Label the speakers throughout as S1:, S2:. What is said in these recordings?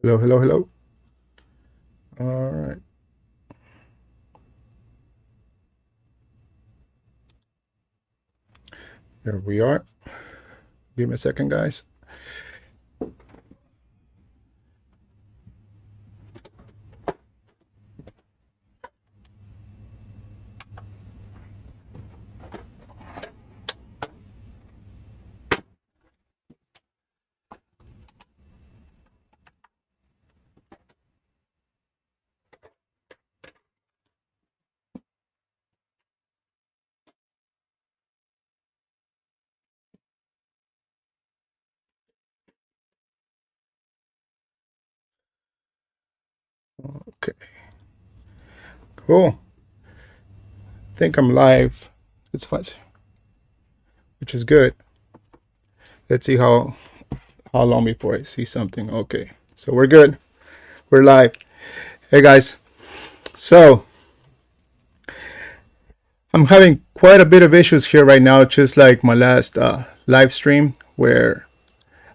S1: Hello, hello, hello. All right. Here we are. Give me a second, guys. Okay. Cool. I think I'm live. It's fun, which is good. Let's see how long before I see something. Okay. So we're good. We're live. Hey, guys. So I'm having quite a bit of issues here right now, just like my last live stream, where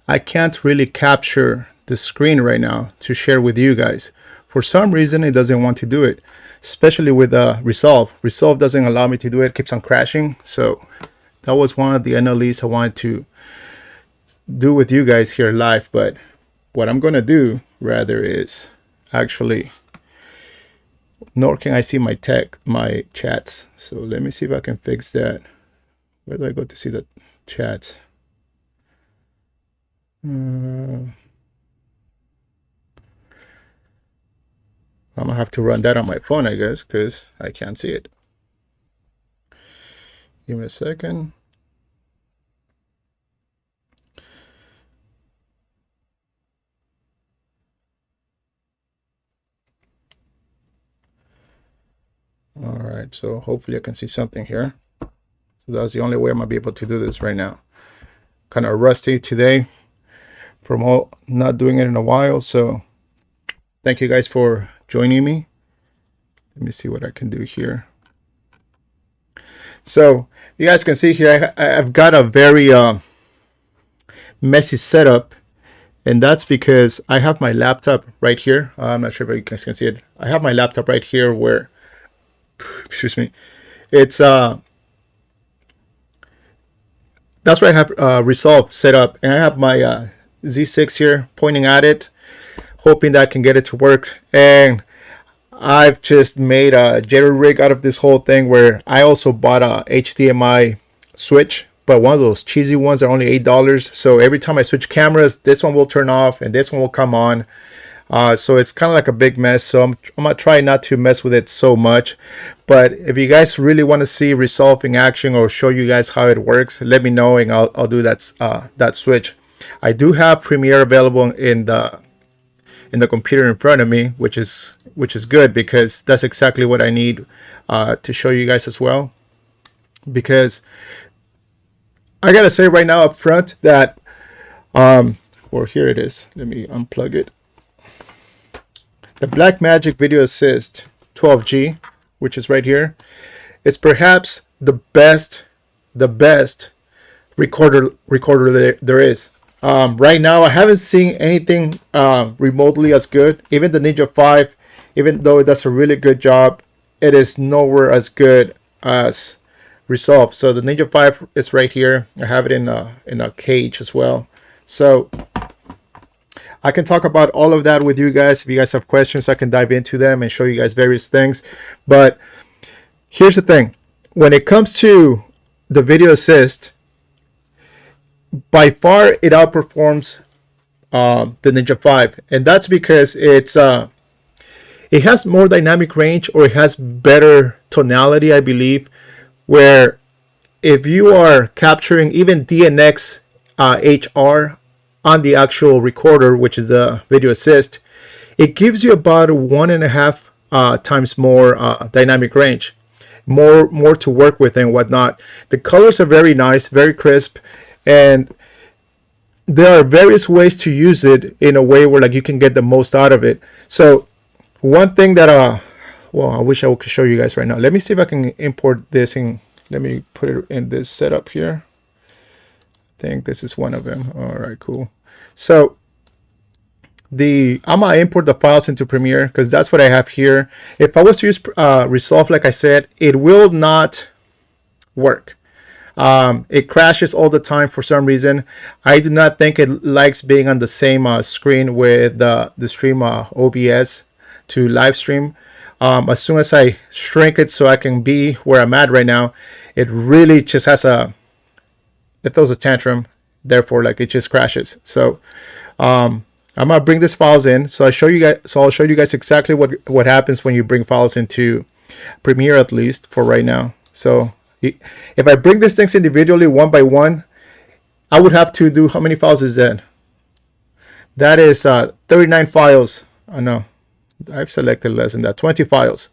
S1: I can't really capture the screen right now to share with you guys. For some reason, it doesn't want to do it, especially with Resolve. Resolve doesn't allow me to do it. It keeps on crashing. So that was one of the NLEs I wanted to do with you guys here live. But what I'm going to do rather is actually, nor can I see my chats. So let me see if I can fix that. Where do I go to see the chats? I'm gonna have to run that on my phone, I guess, because I can't see it. Give me a second. All right, so hopefully I can see something here. So that's the only way I'm gonna be able to do this right now. Kind of rusty today from not doing it in a while. So thank you guys for joining me. Let me see what I can do here. So you guys can see here, I've got a very messy setup, and that's because I have my laptop right here. I'm not sure if you guys can see it. I have my laptop right here where, excuse me, it's that's where I have Resolve set up, and I have my Z6 here pointing at it, hoping that I can get it to work. And I've just made a jerry rig out of this whole thing, where I also bought a HDMI switch, but one of those cheesy ones are only $8. So every time I switch cameras, this one will turn off and this one will come on. So it's kind of like a big mess. So I'm gonna try not to mess with it so much. But if you guys really want to see Resolve in action or show you guys how it works, let me know and I'll do that switch. I do have Premiere available in the computer in front of me, which is good, because that's exactly what I need to show you guys as well. Because I gotta say right now up front that or here it is. Let me unplug it. The Blackmagic Video Assist 12G, which is right here, is perhaps the best recorder there is. Right now, I haven't seen anything remotely as good. Even the Ninja 5, even though it does a really good job, it is nowhere as good as Resolve. So the Ninja 5 is right here. I have it in a cage as well. So I can talk about all of that with you guys. If you guys have questions, I can dive into them and show you guys various things. But here's the thing. When it comes to the Video Assist, by far it outperforms the Ninja 5, and that's because it has more dynamic range, or it has better tonality, I believe, where if you are capturing even DNX HR on the actual recorder, which is the Video Assist, it gives you about 1.5 times more dynamic range, more to work with and whatnot. The colors are very nice, very crisp, and there are various ways to use it in a way where like you can get the most out of it. So one thing that well, I wish I could show you guys right now. Let me see if I can import this and let me put it in this setup here. I think this is one of them. All right, cool. So I'm gonna import the files into Premiere because that's what I have here. If I was to use Resolve, like I said, it will not work. It crashes all the time for some reason. I do not think it likes being on the same screen with the stream OBS to live stream. As soon as I shrink it so I can be where I'm at right now, it really just has it throws a tantrum. Therefore, like, it just crashes. So I'm gonna bring these files in. So I'll show you guys exactly what happens when you bring files into Premiere, at least for right now. So if I bring these things individually one by one, I would have to do, how many files is that? That is 39 files. I know I've selected less than that. 20 files.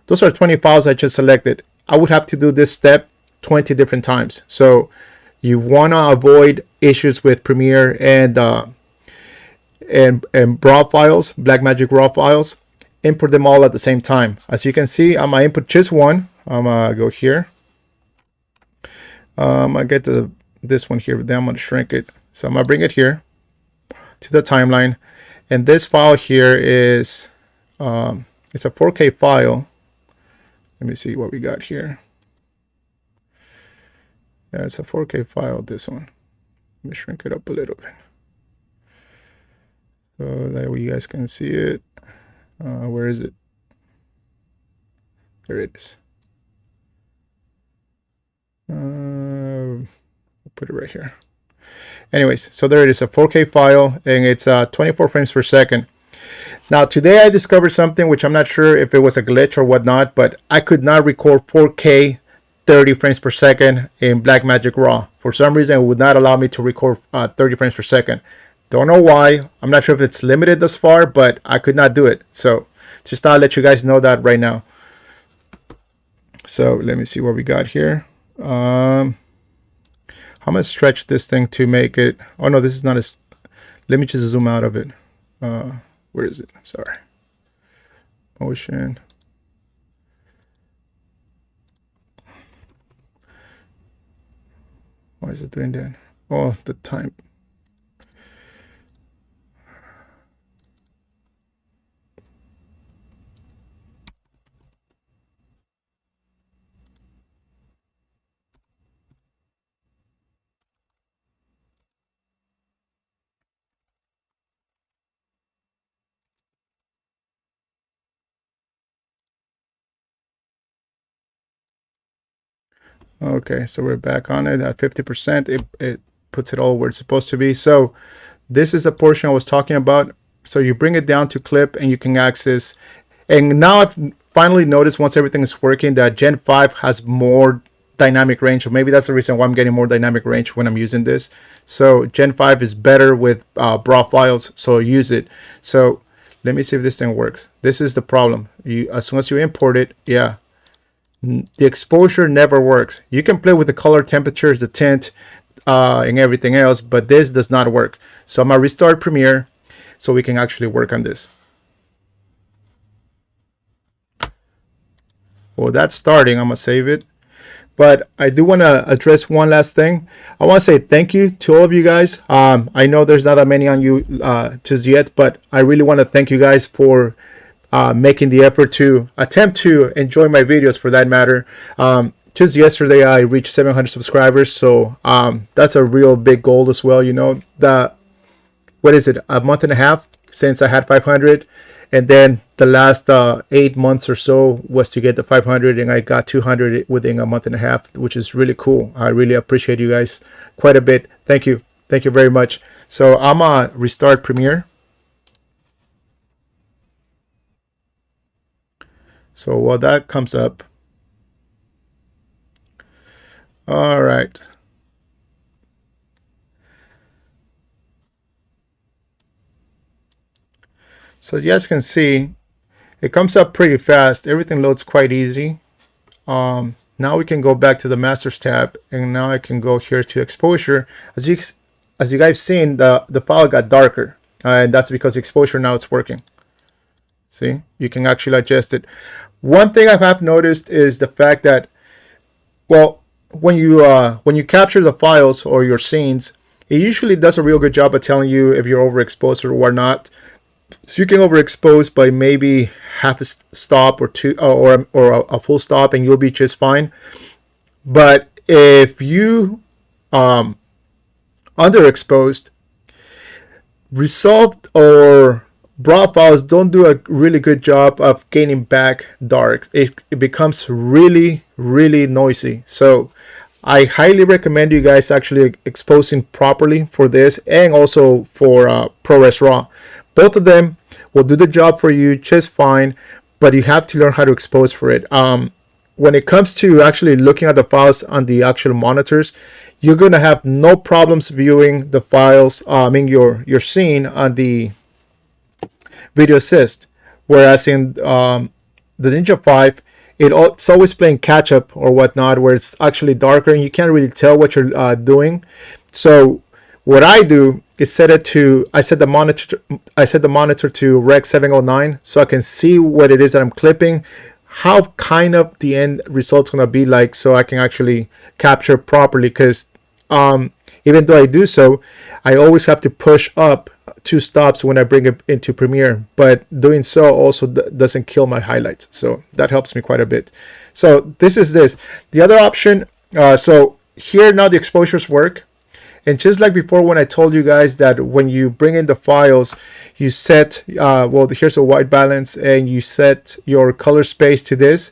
S1: Those are 20 files I just selected. I would have to do this step 20 different times. So you want to avoid issues with Premiere and RAW files, Blackmagic RAW files. Import them all at the same time. As you can see, I'm gonna input just one. I'm gonna go here. I get this one here, but then I'm going to shrink it. So I'm going to bring it here to the timeline. And this file here is, it's a 4K file. Let me see what we got here. Yeah, it's a 4K file, this one. Let me shrink it up a little bit, so that way you guys can see it. Where is it? There it is. I'll put it right here. Anyways, so there it is, a 4K file, and it's 24 frames per second. Now today I discovered something which I'm not sure if it was a glitch or whatnot, but I could not record 4K 30 frames per second in Blackmagic RAW. For some reason it would not allow me to record 30 frames per second. Don't know why. I'm not sure if it's limited thus far, but I could not do it. So just thought I'd let you guys know that right now. So let me see what we got here. I'm gonna stretch this thing to make it, oh no, this is not as, let me just zoom out of it. Where is it? Sorry. Motion. Why is it doing that? Oh, the time. Okay, so we're back on it at 50%. It puts it all where it's supposed to be. So this is the portion I was talking about. So you bring it down to clip and you can access. And now I've finally noticed, once everything is working, that Gen 5 has more dynamic range. Or maybe that's the reason why I'm getting more dynamic range when I'm using this. So Gen 5 is better with BRAW files, so use it. So let me see if this thing works. This is the problem. As soon as you import it, yeah, the exposure never works. You can play with the color temperatures, the tint, and everything else, but this does not work. So I'm gonna restart Premiere so we can actually work on this. Well, that's starting. I'm gonna save it. But I do want to address one last thing. I want to say thank you to all of you guys. I know there's not that many on you just yet, but I really want to thank you guys for making the effort to attempt to enjoy my videos, for that matter. Just yesterday I reached 700 subscribers, so that's a real big goal as well. You know, what is it, a month and a half since I had 500, and then the last 8 months or so was to get the 500, and I got 200 within a month and a half, which is really cool. I really appreciate you guys quite a bit. Thank you very much. So I'm gonna restart Premiere. So while that comes up, all right. So as you guys can see, it comes up pretty fast. Everything loads quite easy. Now we can go back to the Masters tab, and now I can go here to exposure. As you guys seen, the file got darker, and that's because exposure now it's working. See, you can actually adjust it. One thing I have noticed is the fact that, well, when you capture the files or your scenes, it usually does a real good job of telling you if you're overexposed or not. So you can overexpose by maybe half a stop or two, or a full stop, and you'll be just fine. But if you underexposed, resolved or BRAW files don't do a really good job of gaining back dark. It becomes really, really noisy. So I highly recommend you guys actually exposing properly for this, and also for ProRes RAW. Both of them will do the job for you just fine, but you have to learn how to expose for it. When it comes to actually looking at the files on the actual monitors, you're going to have no problems viewing the files, your scene on the video assist. Whereas in the Ninja 5, it's always playing catch up or whatnot, where it's actually darker and you can't really tell what you're doing. So what I do is I set the monitor to Rec 709, so I can see what it is that I'm clipping, how kind of the end result's gonna be like, so I can actually capture properly. Because even though I do so, I always have to push up 2 stops when I bring it into Premiere, but doing so also doesn't kill my highlights, so that helps me quite a bit. So this is this. The other option, so here now the exposures work, and just like before when I told you guys that when you bring in the files, you set, well, here's a white balance, and you set your color space to this.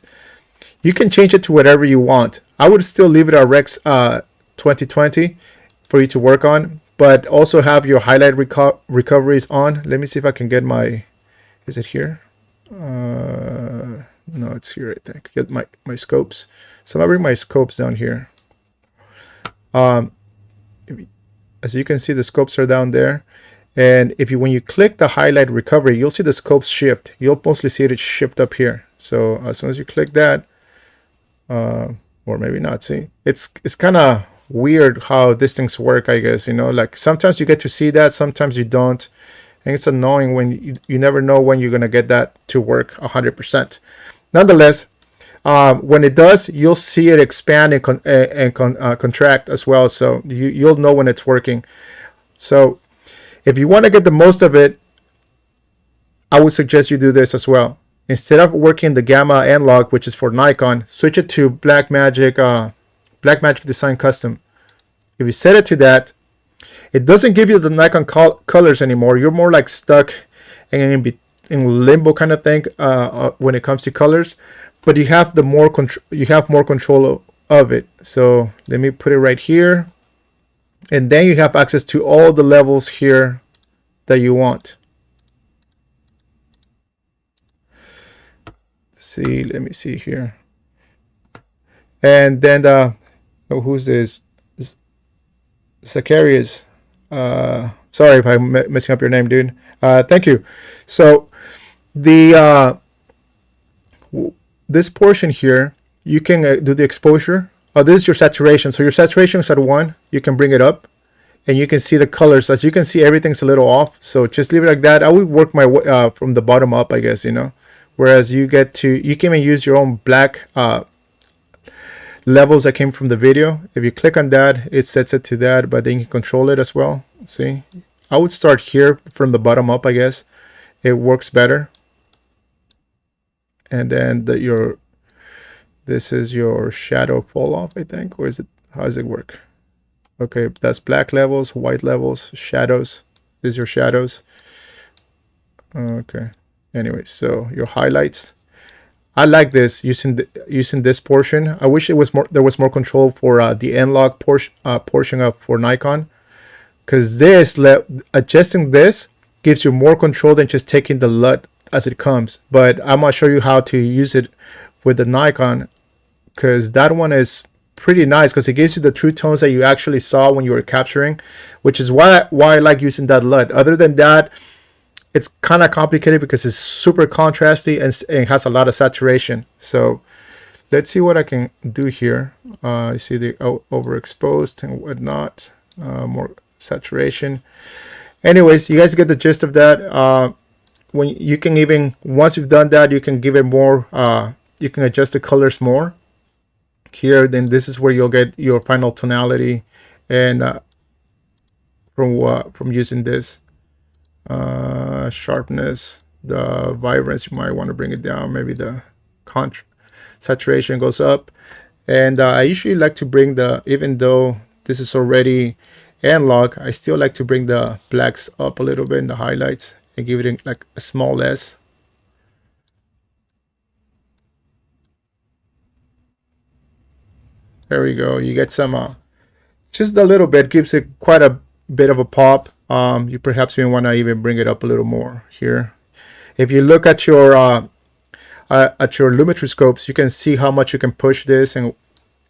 S1: You can change it to whatever you want. I would still leave it at Rex 2020 for you to work on, but also have your highlight recoveries on. Let me see if I can get my, is it here? No, it's here, I think. Get my scopes. So I'm gonna bring my scopes down here. As you can see, the scopes are down there. And when you click the highlight recovery, you'll see the scopes shift. You'll mostly see it shift up here. So as soon as you click that, or maybe not, see, it's kind of weird how these things work, I guess, like sometimes you get to see that, sometimes you don't, and it's annoying when you never know when you're going to get that to work 100%. Nonetheless, when it does, you'll see it expand and contract as well, so you'll know when it's working. So if you want to get the most of it, I would suggest you do this as well. Instead of working the gamma analog, which is for Nikon, switch it to Blackmagic Design Custom. If you set it to that, it doesn't give you the Nikon colors anymore. You're more like stuck in limbo kind of thing when it comes to colors, but you have more control of it. So let me put it right here, and then you have access to all the levels here that you want. See, let me see here, and then who's this? Zacharias. Sorry if I'm messing up your name, dude. Thank you. So the this portion here, you can do the exposure. This is your saturation. So your saturation is at 1. You can bring it up, and you can see the colors. As you can see, everything's a little off. So just leave it like that. I would work my way from the bottom up, I guess, Whereas you can even use your own black levels that came from the video. If you click on that, it sets it to that, but then you can control it as well. See, I would start here from the bottom up, I guess. It works better. And then this is your shadow fall off, I think, or is it, how does it work? Okay, that's black levels, white levels, shadows. These are your shadows. Okay. Anyway, so your highlights. I like this using this portion. I wish there was more control for the analog portion for Nikon, because adjusting this gives you more control than just taking the LUT as it comes. But I'm gonna show you how to use it with the Nikon, because that one is pretty nice, because it gives you the true tones that you actually saw when you were capturing, which is why I like using that LUT. Other than that, it's kind of complicated because it's super contrasty and has a lot of saturation. So let's see what I can do here. You see the overexposed and whatnot, more saturation. Anyways, you guys get the gist of that. When you can even, once you've done that, you can give it more, you can adjust the colors more here. Then this is where you'll get your final tonality, and from using this. Sharpness, the vibrance, you might want to bring it down. Maybe the saturation goes up. And I usually like to bring the, even though this is already analog, I still like to bring the blacks up a little bit in the highlights and give it like a small S. There we go. You get some, just a little bit, gives it quite a bit of a pop. You perhaps may want to even bring it up a little more here. If you look at your lumetri scopes, you can see how much you can push this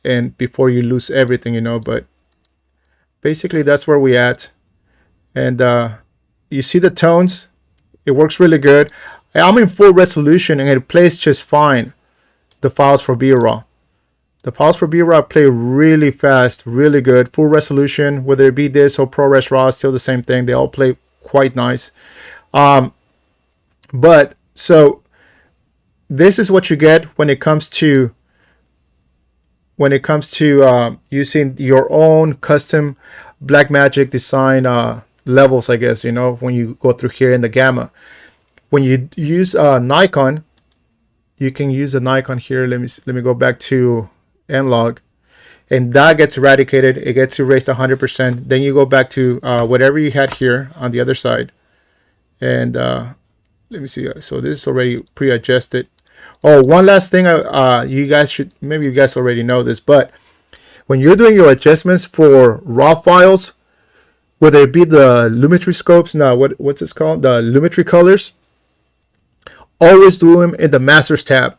S1: and before you lose everything, you know. But basically that's where we at. And you see the tones, it works really good. I'm in full resolution and it plays just fine, the files for BRAW. The files for BRAW play really fast, really good, full resolution, whether it be this or ProRes RAW, still the same thing. They all play quite nice. But so this is what you get when it comes to using your own custom Blackmagic design levels, I guess, you know, when you go through here in the gamma. When you use Nikon, you can use a Nikon here. Let me go back to analog, and that gets eradicated. It gets erased 100%. Then you go back to whatever you had here on the other side, and let me see. So this is already pre-adjusted. Oh, one last thing, you guys should, maybe you guys already know this, but when you're doing your adjustments for raw files, whether it be the lumetri scopes, now what's this called, the lumetri colors, always do them in the masters tab.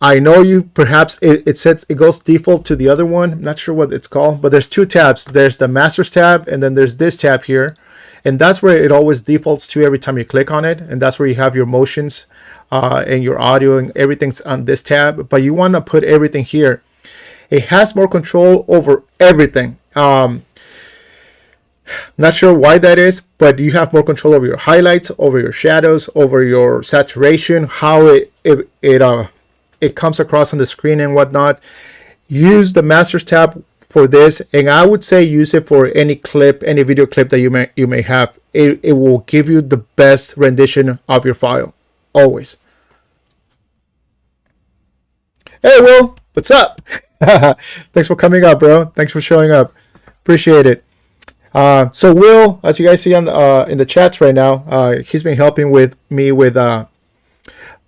S1: I know you perhaps it says it goes default to the other one. I'm not sure what it's called, but there's two tabs. There's the masters tab, and then there's this tab here, and that's where it always defaults to every time you click on it, and that's where you have your motions and your audio, and everything's on this tab. But you want to put everything here. It has more control over everything. Not sure why that is, but you have more control over your highlights, over your shadows, over your saturation, how it comes across on the screen and whatnot. Use the masters tab for this, and I would say use it for any clip, any video clip that you may have. It will give you the best rendition of your file, always. Hey Will, what's up? Thanks for coming up, bro. Thanks for showing up. Appreciate it. So Will, as you guys see on in the chats right now, he's been helping me with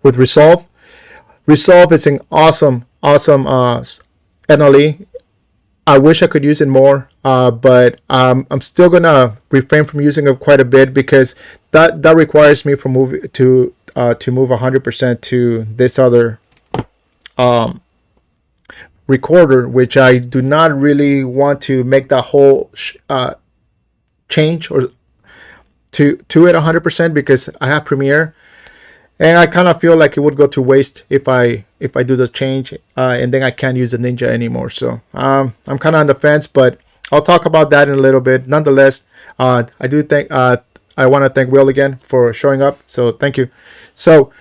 S1: Resolve. Resolve is an awesome NLE. I wish I could use it more, but I'm still gonna refrain from using it quite a bit because that requires me to move 100% to this other recorder, which I do not really want to make that whole change or to it 100% because I have Premiere. And I kind of feel like it would go to waste if I do the change, and then I can't use the Ninja anymore. So I'm kind of on the fence, but I'll talk about that in a little bit. Nonetheless, I do think I want to thank Will again for showing up. So thank you. So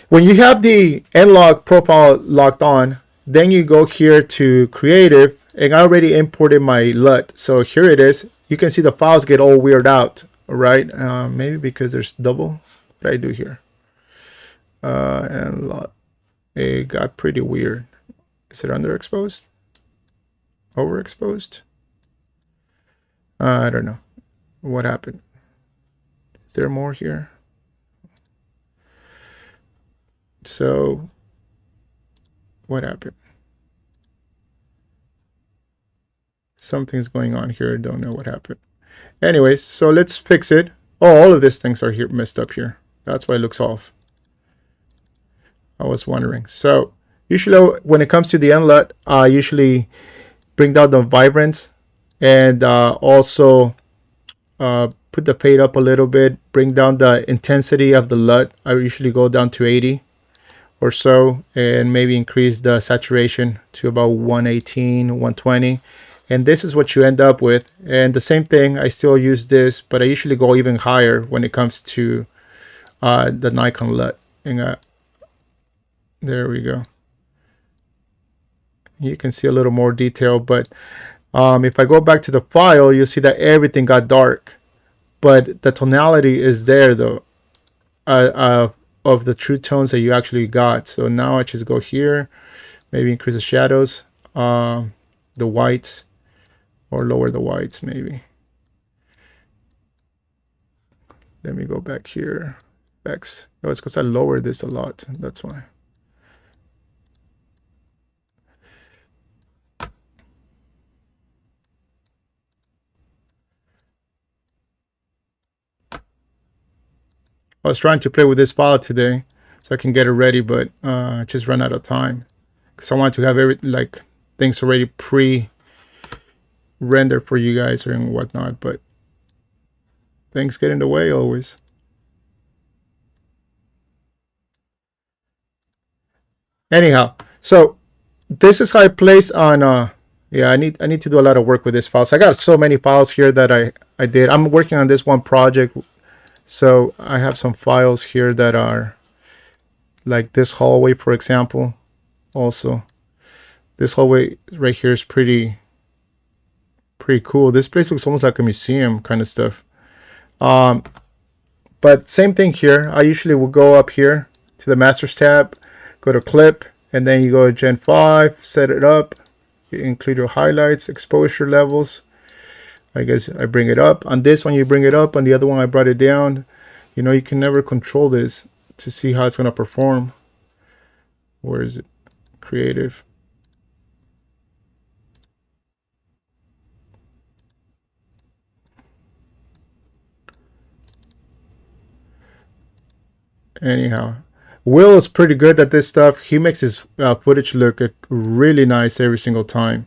S1: when you have the N-Log profile locked on, then you go here to Creative, and I already imported my LUT. So here it is. You can see the files get all weird out, right? Maybe because there's double. What did I do here? And it got pretty weird. Is it underexposed? Overexposed? I don't know. What happened? Is there more here? So, what happened? Something's going on here. I don't know what happened. Anyways, so let's fix it. Oh, all of these things are here messed up here. That's why it looks off. I was wondering. So usually when it comes to the NLUT, I usually bring down the vibrance and also put the fade up a little bit, bring down the intensity of the LUT. I usually go down to 80 or so, and maybe increase the saturation to about 118, 120. And this is what you end up with. And the same thing, I still use this, but I usually go even higher when it comes to the Nikon LUT. And there we go. You can see a little more detail, but if I go back to the file, you'll see that everything got dark. but the tonality is there though, of the true tones that you actually got. So now I just go here, maybe increase the shadows, the whites, or lower the whites maybe. Let me go back here. X. Oh, it's because I lowered this a lot. That's why. I was trying to play with this file today so I can get it ready, but I just ran out of time because I want to have like things already pre-rendered for you guys and whatnot, but things get in the way always. Anyhow, so this is how I place on yeah, I need to do a lot of work with this file. So I got so many files here that I did. I'm working on this one project. So I have some files here that are like this hallway, for example. Also, this hallway right here is pretty cool. This place looks almost like a museum kind of stuff. But same thing here. I usually will go up here to the Masters tab, go to Clip, and then you go to Gen 5, set it up, you include your highlights, exposure levels. I guess I bring it up. On this one, you bring it up. On the other one, I brought it down. You know, you can never control this to see how it's going to perform. Where is it? Creative. Anyhow, Will is pretty good at this stuff. He makes his footage look really nice every single time.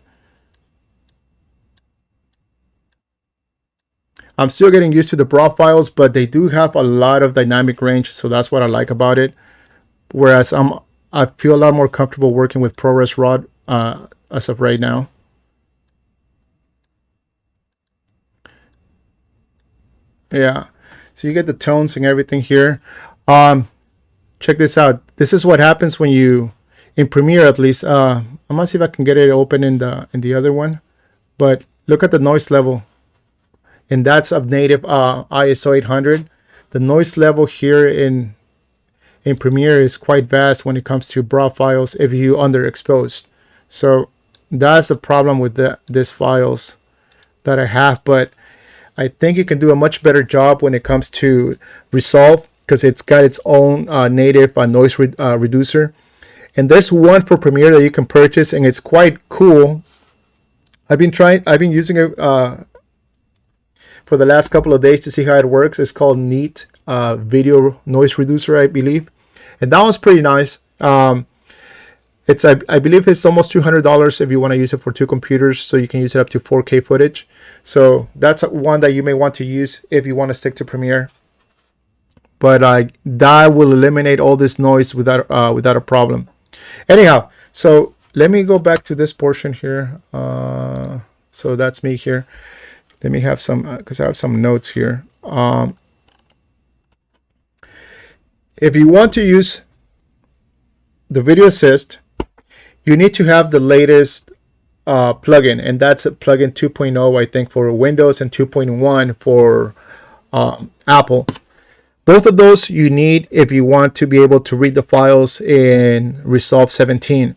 S1: I'm still getting used to the BRAW files, but they do have a lot of dynamic range, so that's what I like about it. Whereas I feel a lot more comfortable working with ProRes RAW as of right now. Yeah, so you get the tones and everything here. Check this out. This is what happens when you, in Premiere at least. I'm gonna see if I can get it open in the other one, but look at the noise level. And that's of native ISO 800. The noise level here in Premiere is quite vast when it comes to BRAW files if you underexposed. So that's the problem with these files that I have. But I think it can do a much better job when it comes to Resolve because it's got its own native noise reducer. And there's one for Premiere that you can purchase, and it's quite cool. I've been using it for the last couple of days to see how it works. It's called Neat Video Noise Reducer, I believe, and that one's pretty nice. It's I believe it's almost $200 if you want to use it for 2 computers, so you can use it up to 4K footage. So that's one that you may want to use if you want to stick to Premiere. But that will eliminate all this noise without a problem. Anyhow, so let me go back to this portion here. So that's me here. Let me have some, because I have some notes here. If you want to use the Video Assist, you need to have the latest plugin, and that's a plugin 2.0, I think, for Windows, and 2.1 for Apple. Both of those you need if you want to be able to read the files in Resolve 17.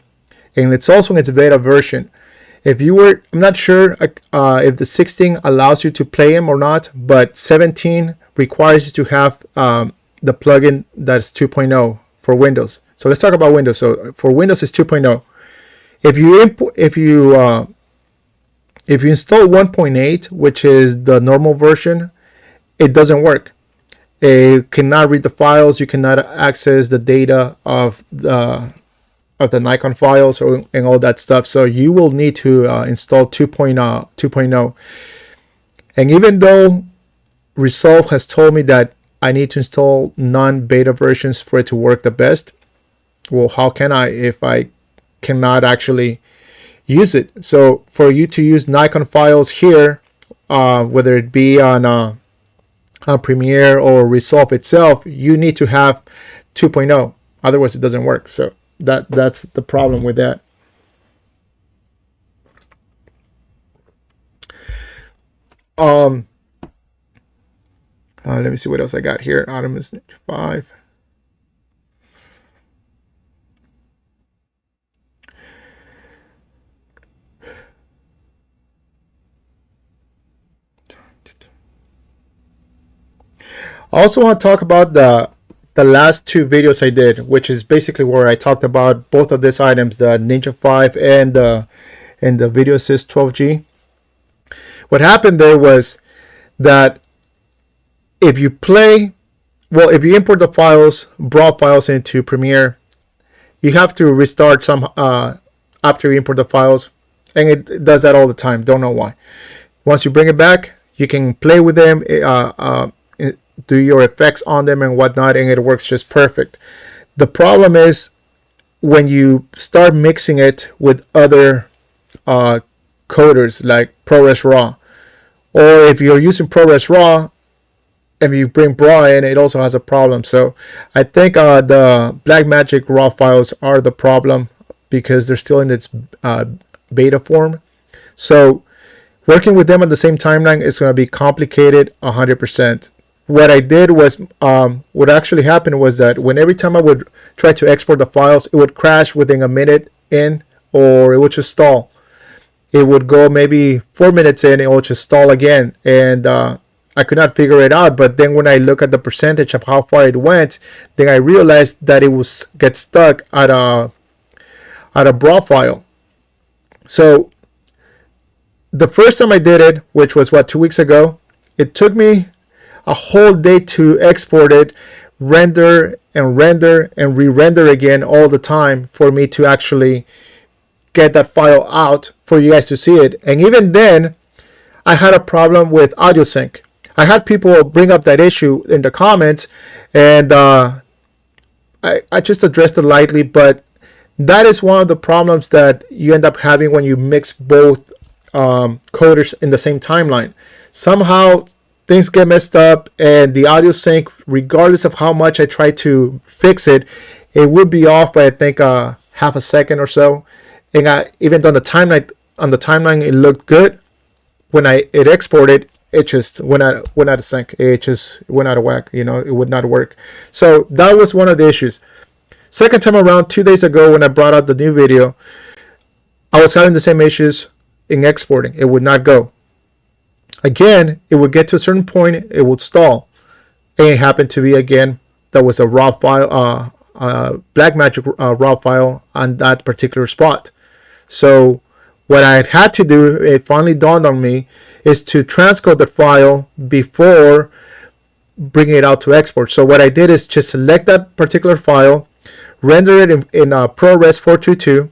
S1: And it's also in its beta version. If you were, I'm not sure if the 16 allows you to play them or not, but 17 requires you to have the plugin that's 2.0 for Windows. So let's talk about Windows. So for Windows, it's 2.0. If you install 1.8, which is the normal version, it doesn't work. It cannot read the files. You cannot access the data of the Nikon files and all that stuff. So you will need to install 2.0. And even though Resolve has told me that I need to install non-beta versions for it to work the best, well, how can I if I cannot actually use it? So for you to use Nikon files here, whether it be on Premiere or Resolve itself, you need to have 2.0. Otherwise, it doesn't work. So that's the problem with that. Let me see what else I got here. Optimus Ninja 5. I also want to talk about the last two videos I did, which is basically where I talked about both of these items, the Ninja 5 and the Video Assist 12G. What happened there was that if you if you import the files, BRAW files into Premiere, you have to restart some after you import the files, and it does that all the time. Don't know why. Once you bring it back, you can play with them, do your effects on them and whatnot, and it works just perfect. The problem is when you start mixing it with other coders like ProRes RAW, or if you're using ProRes RAW and you bring BRAW in, it also has a problem. So I think the Blackmagic RAW files are the problem because they're still in its beta form. So working with them at the same timeline is going to be complicated 100%. What I did was, what actually happened was that when every time I would try to export the files, it would crash within a minute in, or it would just stall. It would go maybe 4 minutes in, it would just stall again, and I could not figure it out. But then when I look at the percentage of how far it went, then I realized that it was get stuck at a BRAW file. So the first time I did it, which was 2 weeks ago, it took me a whole day to export it, render and re-render again all the time for me to actually get that file out for you guys to see it. And even then, I had a problem with audio sync. I had people bring up that issue in the comments, and I just addressed it lightly, but that is one of the problems that you end up having when you mix both coders in the same timeline. Somehow things get messed up, and the audio sync, regardless of how much I try to fix it, it would be off by I think half a second or so. And even on the timeline, it looked good. When it exported, it just went out of sync. It just went out of whack. You know, it would not work. So that was one of the issues. Second time around, 2 days ago, when I brought out the new video, I was having the same issues in exporting. It would not go. Again, it would get to a certain point, it would stall. And it happened to be, again, that was a raw file, Blackmagic raw file on that particular spot. So what I had to do, it finally dawned on me, is to transcode the file before bringing it out to export. So what I did is just select that particular file, render it in ProRes 422,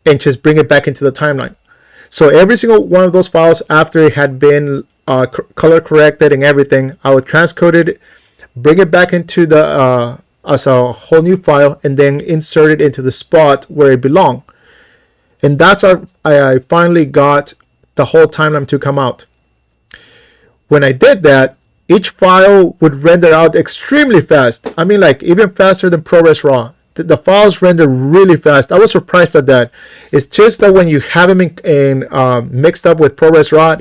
S1: and just bring it back into the timeline. So every single one of those files, after it had been color corrected and everything, I would transcode it, bring it back into the as a whole new file, and then insert it into the spot where it belonged. And that's how I finally got the whole timeline to come out. When I did that, each file would render out extremely fast. I mean, like even faster than ProRes RAW. The files render really fast. I was surprised at that. It's just that when you have them mixed up with ProRes RAW,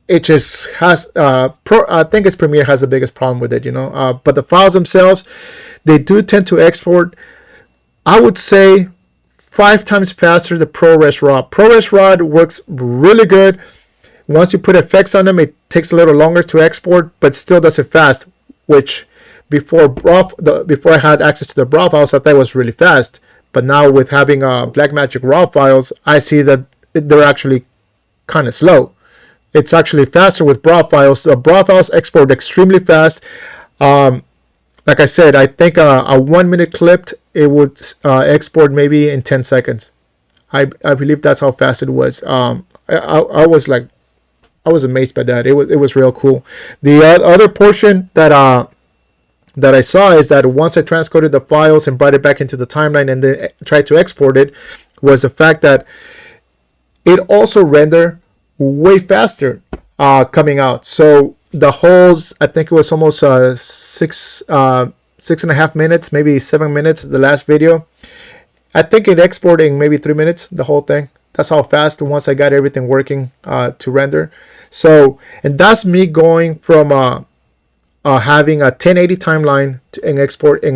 S1: it just has. I think it's Premiere has the biggest problem with it, you know. But the files themselves, they do tend to export, I would say, 5 times faster than ProRes RAW. ProRes RAW works really good. Once you put effects on them, it takes a little longer to export, but still does it fast, which before I had access to the BRAW files, I thought it was really fast. But now with having Blackmagic RAW files, I see that they're actually kind of slow. It's actually faster with BRAW files. The BRAW files export extremely fast. Like I said, I think a 1 minute clip, it would export maybe in 10 seconds. I believe that's how fast it was. I was amazed by that. It was real cool. The other portion that I saw is that once I transcoded the files and brought it back into the timeline and then tried to export it, was the fact that it also rendered way faster coming out. So the holes, I think it was almost 6.5 minutes, maybe 7 minutes, the last video. I think it exported in maybe 3 minutes, the whole thing. That's how fast once I got everything working to render. So, and that's me going from having a 1080 timeline and exporting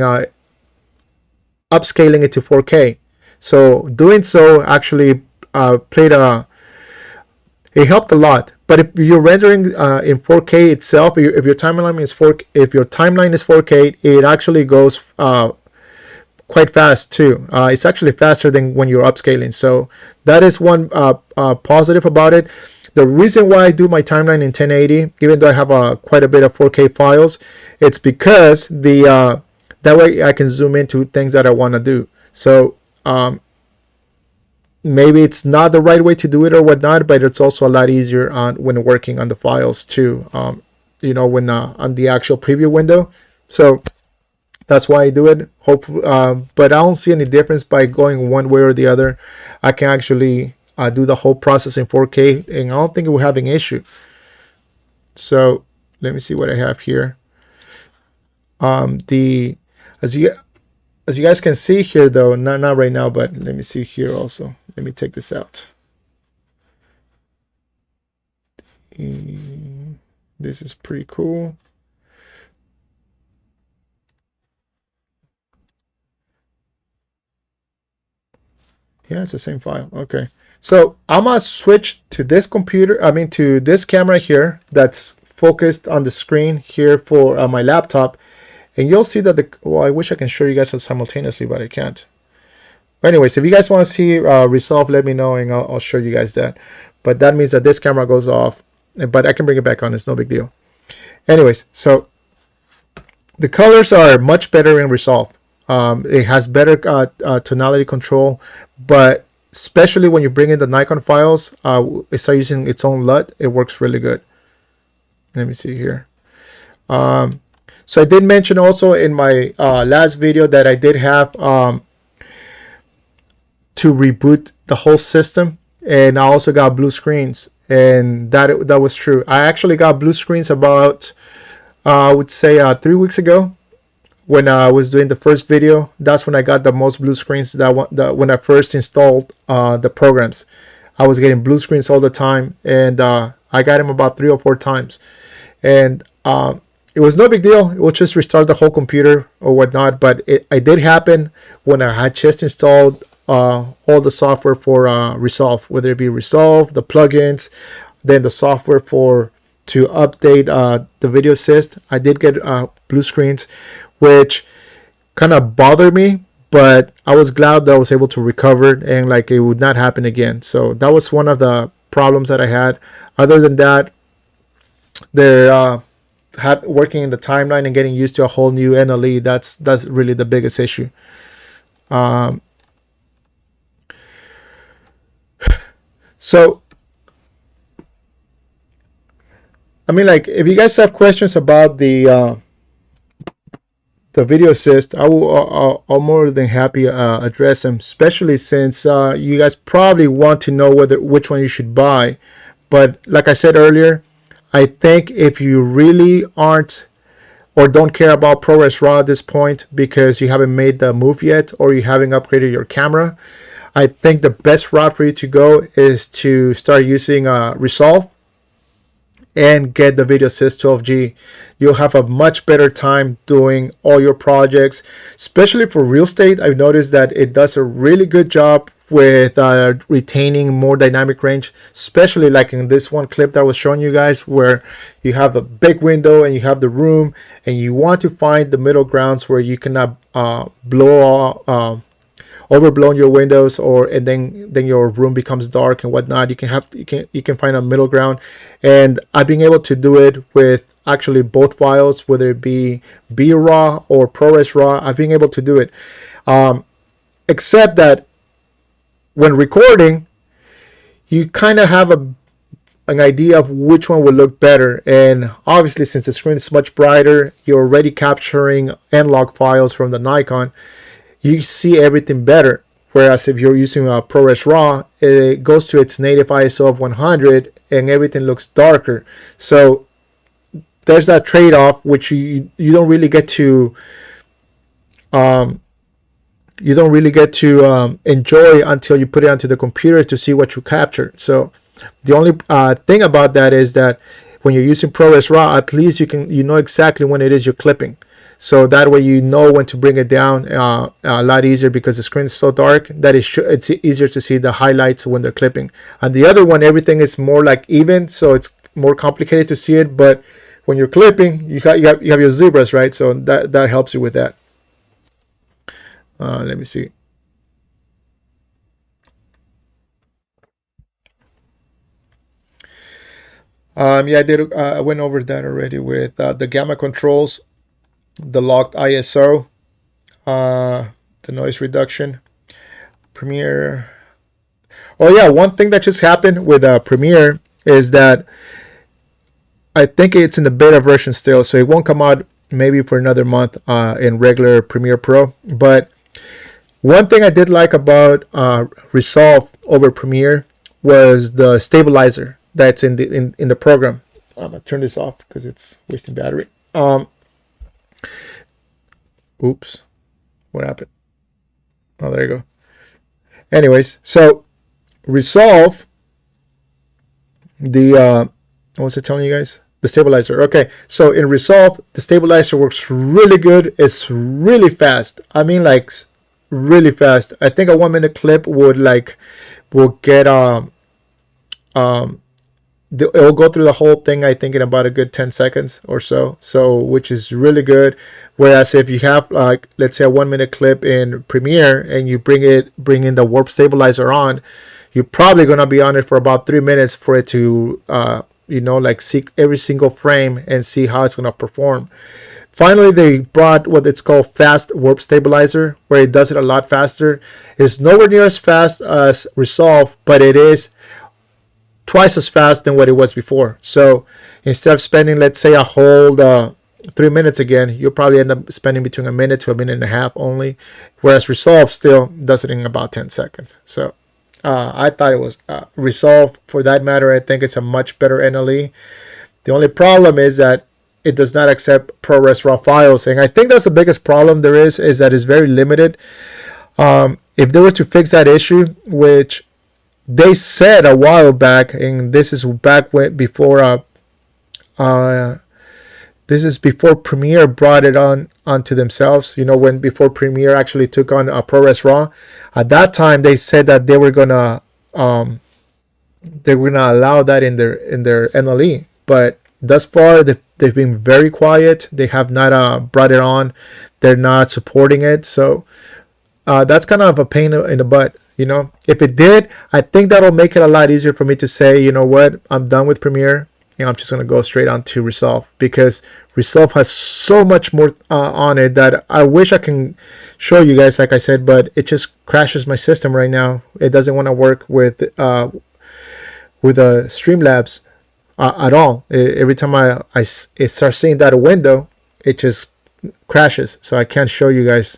S1: upscaling it to 4K. So doing so actually it helped a lot. But if you're rendering in 4K itself, if your timeline is 4K, it actually goes quite fast too. It's actually faster than when you're upscaling. So that is one positive about it. The reason why I do my timeline in 1080, even though I have quite a bit of 4K files, it's because that way I can zoom into things that I want to do. So maybe it's not the right way to do it or whatnot, but it's also a lot easier when working on the files too. When on the actual preview window. So that's why I do it. But I don't see any difference by going one way or the other. I can actually do the whole process in 4K, and I don't think we'll have an issue. So let me see what I have here. As you guys can see here, though, not right now, but let me see here also. Let me take this out. This is pretty cool. Yeah, it's the same file. Okay. So I'm gonna switch to this to this camera here that's focused on the screen here for my laptop. And you'll see that I wish I can show you guys simultaneously, but I can't. Anyways, if you guys want to see resolve, let me know and I'll show you guys that. But that means that this camera goes off, but I can bring it back on. It's no big deal. Anyways, so the colors are much better in resolve. It has better tonality control, but especially when you bring in the Nikon files, it starts using its own LUT. It works really good. Let me see here. So I did mention also in my last video that I did have to reboot the whole system, and I also got blue screens, and that was true. I actually got blue screens about I would say 3 weeks ago when I was doing the first video. That's when I got the most blue screens. When I first installed the programs, I was getting blue screens all the time, and I got them about 3 or 4 times, and it was no big deal. It would just restart the whole computer or whatnot. But it did happen when I had just installed all the software for Resolve, whether it be Resolve, the plugins, then the software to update the video assist. I did get blue screens, which kind of bothered me, but I was glad that I was able to recover it and like it would not happen again. So that was one of the problems that I had. Other than that, they're working in the timeline and getting used to a whole new NLE. That's really the biggest issue. So I mean, like, if you guys have questions about the video assist, I'm more than happy address them, especially since you guys probably want to know which one you should buy. But like I said earlier, I think if you really aren't or don't care about ProRes RAW at this point because you haven't made the move yet or you haven't upgraded your camera, I think the best route for you to go is to start using Resolve and get the Video Assist 12G. You'll have a much better time doing all your projects, especially for real estate. I've noticed that it does a really good job with retaining more dynamic range, especially like in this one clip that I was showing you guys, where you have a big window and you have the room and you want to find the middle grounds where you cannot overblown your windows, and then your room becomes dark and whatnot. You can find a middle ground, and I've been able to do it with actually both files, whether it be BRAW or ProRes RAW. I've been able to do it, except that when recording, you kind of have an idea of which one would look better. And obviously, since the screen is much brighter, you're already capturing analog files from the Nikon, you see everything better. Whereas if you're using a ProRes RAW, it goes to its native ISO of 100 and everything looks darker. So there's that trade-off, which you don't really get to enjoy until you put it onto the computer to see what you capture. So the only thing about that is that when you're using ProRes RAW, at least you know exactly when it is you're clipping. So that way you know when to bring it down a lot easier, because the screen is so dark that it's easier to see the highlights when they're clipping. And the other one, everything is more like even, so it's more complicated to see it. But when you're clipping, you have your zebras, right? So that helps you with that. Let me see. Yeah, I went over that already with the gamma controls, the locked ISO, the noise reduction, Premiere. Oh yeah, one thing that just happened with Premiere is that I think it's in the beta version still, so it won't come out maybe for another month in regular Premiere Pro. But one thing I did like about Resolve over Premiere was the stabilizer that's in the program. I'm gonna turn this off because it's wasting battery. Oops, what happened? Oh, there you go. Anyways, so Resolve, what was I telling you guys? The stabilizer. Okay, so in Resolve, the stabilizer works really good. It's really fast. I mean, like really fast. I think a 1 minute clip will get it'll go through the whole thing, I think, in about a good 10 seconds or so. So, which is really good. Whereas if you have, like, let's say a 1 minute clip in Premiere and you bring in the warp stabilizer on, you're probably gonna be on it for about 3 minutes for it to like see every single frame and see how it's gonna perform. Finally, they brought what it's called fast warp stabilizer, where it does it a lot faster. It's nowhere near as fast as Resolve, but it is twice as fast than what it was before. So instead of spending, let's say, a whole 3 minutes again, you'll probably end up spending between a minute to a minute and a half only, whereas Resolve still does it in about 10 seconds. So I thought it was Resolve, for that matter, I think it's a much better NLE. The only problem is that it does not accept ProRes RAW files, and I think that's the biggest problem there is that it's very limited. If they were to fix that issue, which they said a while back, and this is back before Premiere brought it onto themselves. Before Premiere actually took on ProRes RAW, at that time they said that they were gonna allow that in their NLE, but thus far they've been very quiet. They have not brought it on. They're not supporting it, so that's kind of a pain in the butt. If it did, I think that'll make it a lot easier for me to say, you know what, I'm done with Premiere. I'm just going to go straight on to Resolve, because Resolve has so much more on it that I wish I can show you guys, like I said, but it just crashes my system right now. It doesn't want to work with Streamlabs at all. Every time I start seeing that window, it just crashes. So I can't show you guys.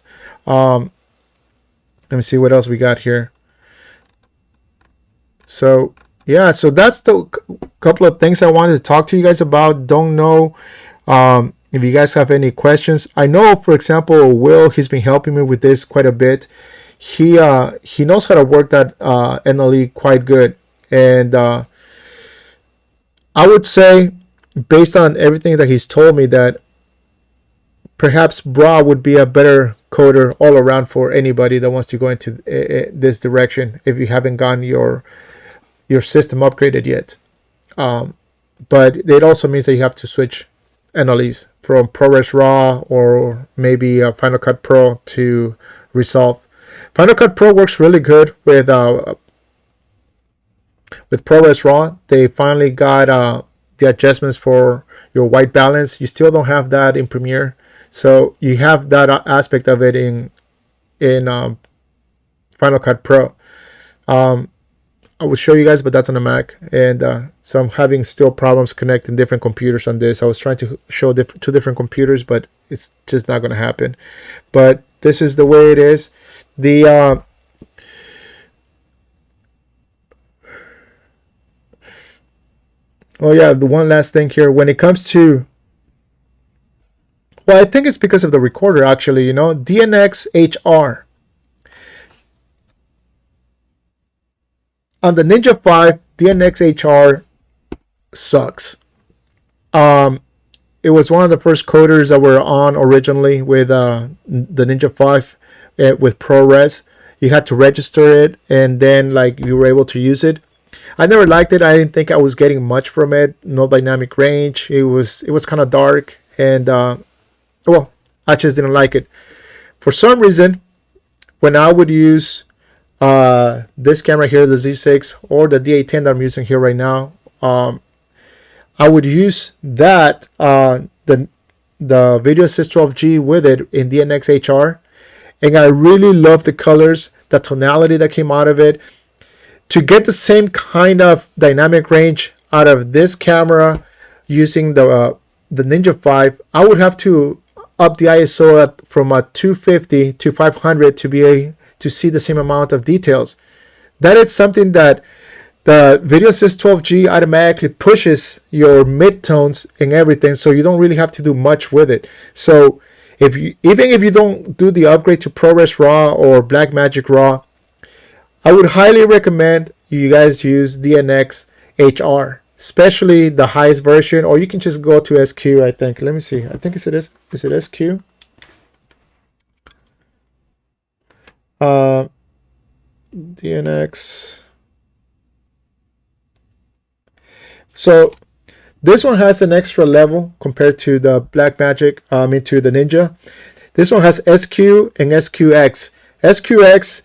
S1: Let me see what else we got here. So yeah, so that's the couple of things I wanted to talk to you guys about. Don't know if you guys have any questions. I know, for example, Will, he's been helping me with this quite a bit. He knows how to work that NLE quite good, and I would say, based on everything that he's told me, that perhaps BRAW would be a better coder all around for anybody that wants to go into this direction, if you haven't gotten your system upgraded yet. But it also means that you have to switch NLEs from ProRes RAW or maybe Final Cut Pro to Resolve. Final Cut Pro works really good with ProRes RAW. They finally got the adjustments for your white balance. You still don't have that in Premiere. So you have that aspect of it in Final Cut Pro. I will show you guys, but that's on a Mac, and so I'm having still problems connecting different computers on this. I was trying to show two different computers, but it's just not going to happen. But this is the way it is. The oh yeah, the one last thing here, when it comes to, well, I think it's because of the recorder, actually, DNX HR. On the Ninja 5, DNX HR sucks. It was one of the first coders that were on originally with the Ninja 5 with ProRes. You had to register it, and then like you were able to use it. I never liked it. I didn't think I was getting much from it. No dynamic range. It was kind of dark, and well, I just didn't like it. For some reason, when I would use this camera here, the Z6 or the D810 that I'm using here right now, I would use that the Video Assist 12G with it in DNX HR, and I really love the colors, the tonality that came out of it. To get the same kind of dynamic range out of this camera using the Ninja 5, I would have to up the ISO from a 250 to 500 to be able to see the same amount of details. That is something that the Video Assist 12G automatically pushes your midtones and everything, so you don't really have to do much with it. So even if you don't do the upgrade to ProRes RAW or Blackmagic RAW, I would highly recommend you guys use DNX HR, especially the highest version, or you can just go to SQ. I think. Let me see. I think is it SQ? DNX. So this one has an extra level compared to the Blackmagic, to the Ninja. This one has SQ and SQX. SQX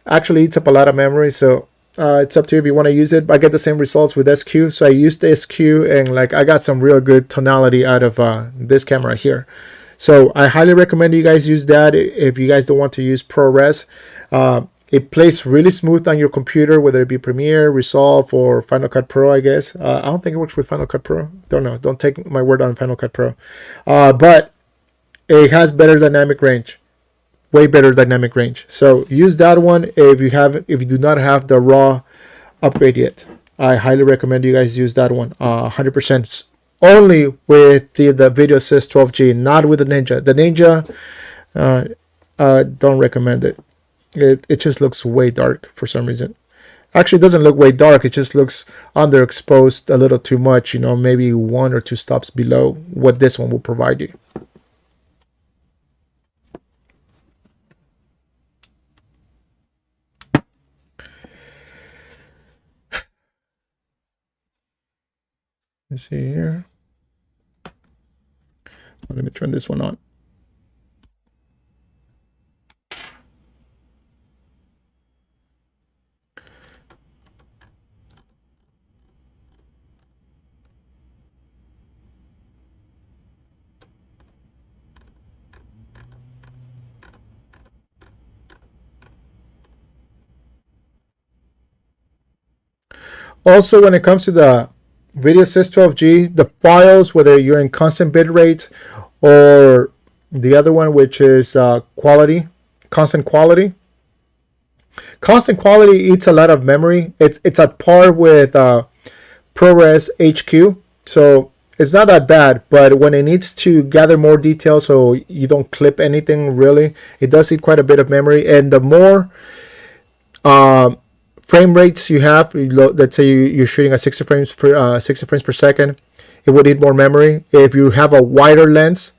S1: actually eats up a lot of memory, so it's up to you if you want to use it. I get the same results with SQ, so I used the SQ, and like I got some real good tonality out of this camera here. So I highly recommend you guys use that if you guys don't want to use ProRes. It plays really smooth on your computer, whether it be Premiere, Resolve, or Final Cut Pro, I guess. I don't think it works with Final Cut Pro. Don't know. Don't take my word on Final Cut Pro. But it has better dynamic range. Way better dynamic range. So use that one if you do not have the RAW upgrade yet. I highly recommend you guys use that one. 100% only with the Video Assist 12G, not with the Ninja. The Ninja, don't recommend it. It just looks way dark for some reason. Actually, it doesn't look way dark. It just looks underexposed a little too much. Maybe 1 or 2 stops below what this one will provide you. Let's see here. Let me turn this one on. Also, when it comes to the Video Assist 12G, the files, whether you're in constant bitrate or the other one, which is constant quality. Constant quality eats a lot of memory. It's at par with ProRes HQ, so it's not that bad. But when it needs to gather more detail, so you don't clip anything really, it does eat quite a bit of memory. And the more frame rates you have, let's say you're shooting at 60 frames per second, it would eat more memory. If you have a wider lens,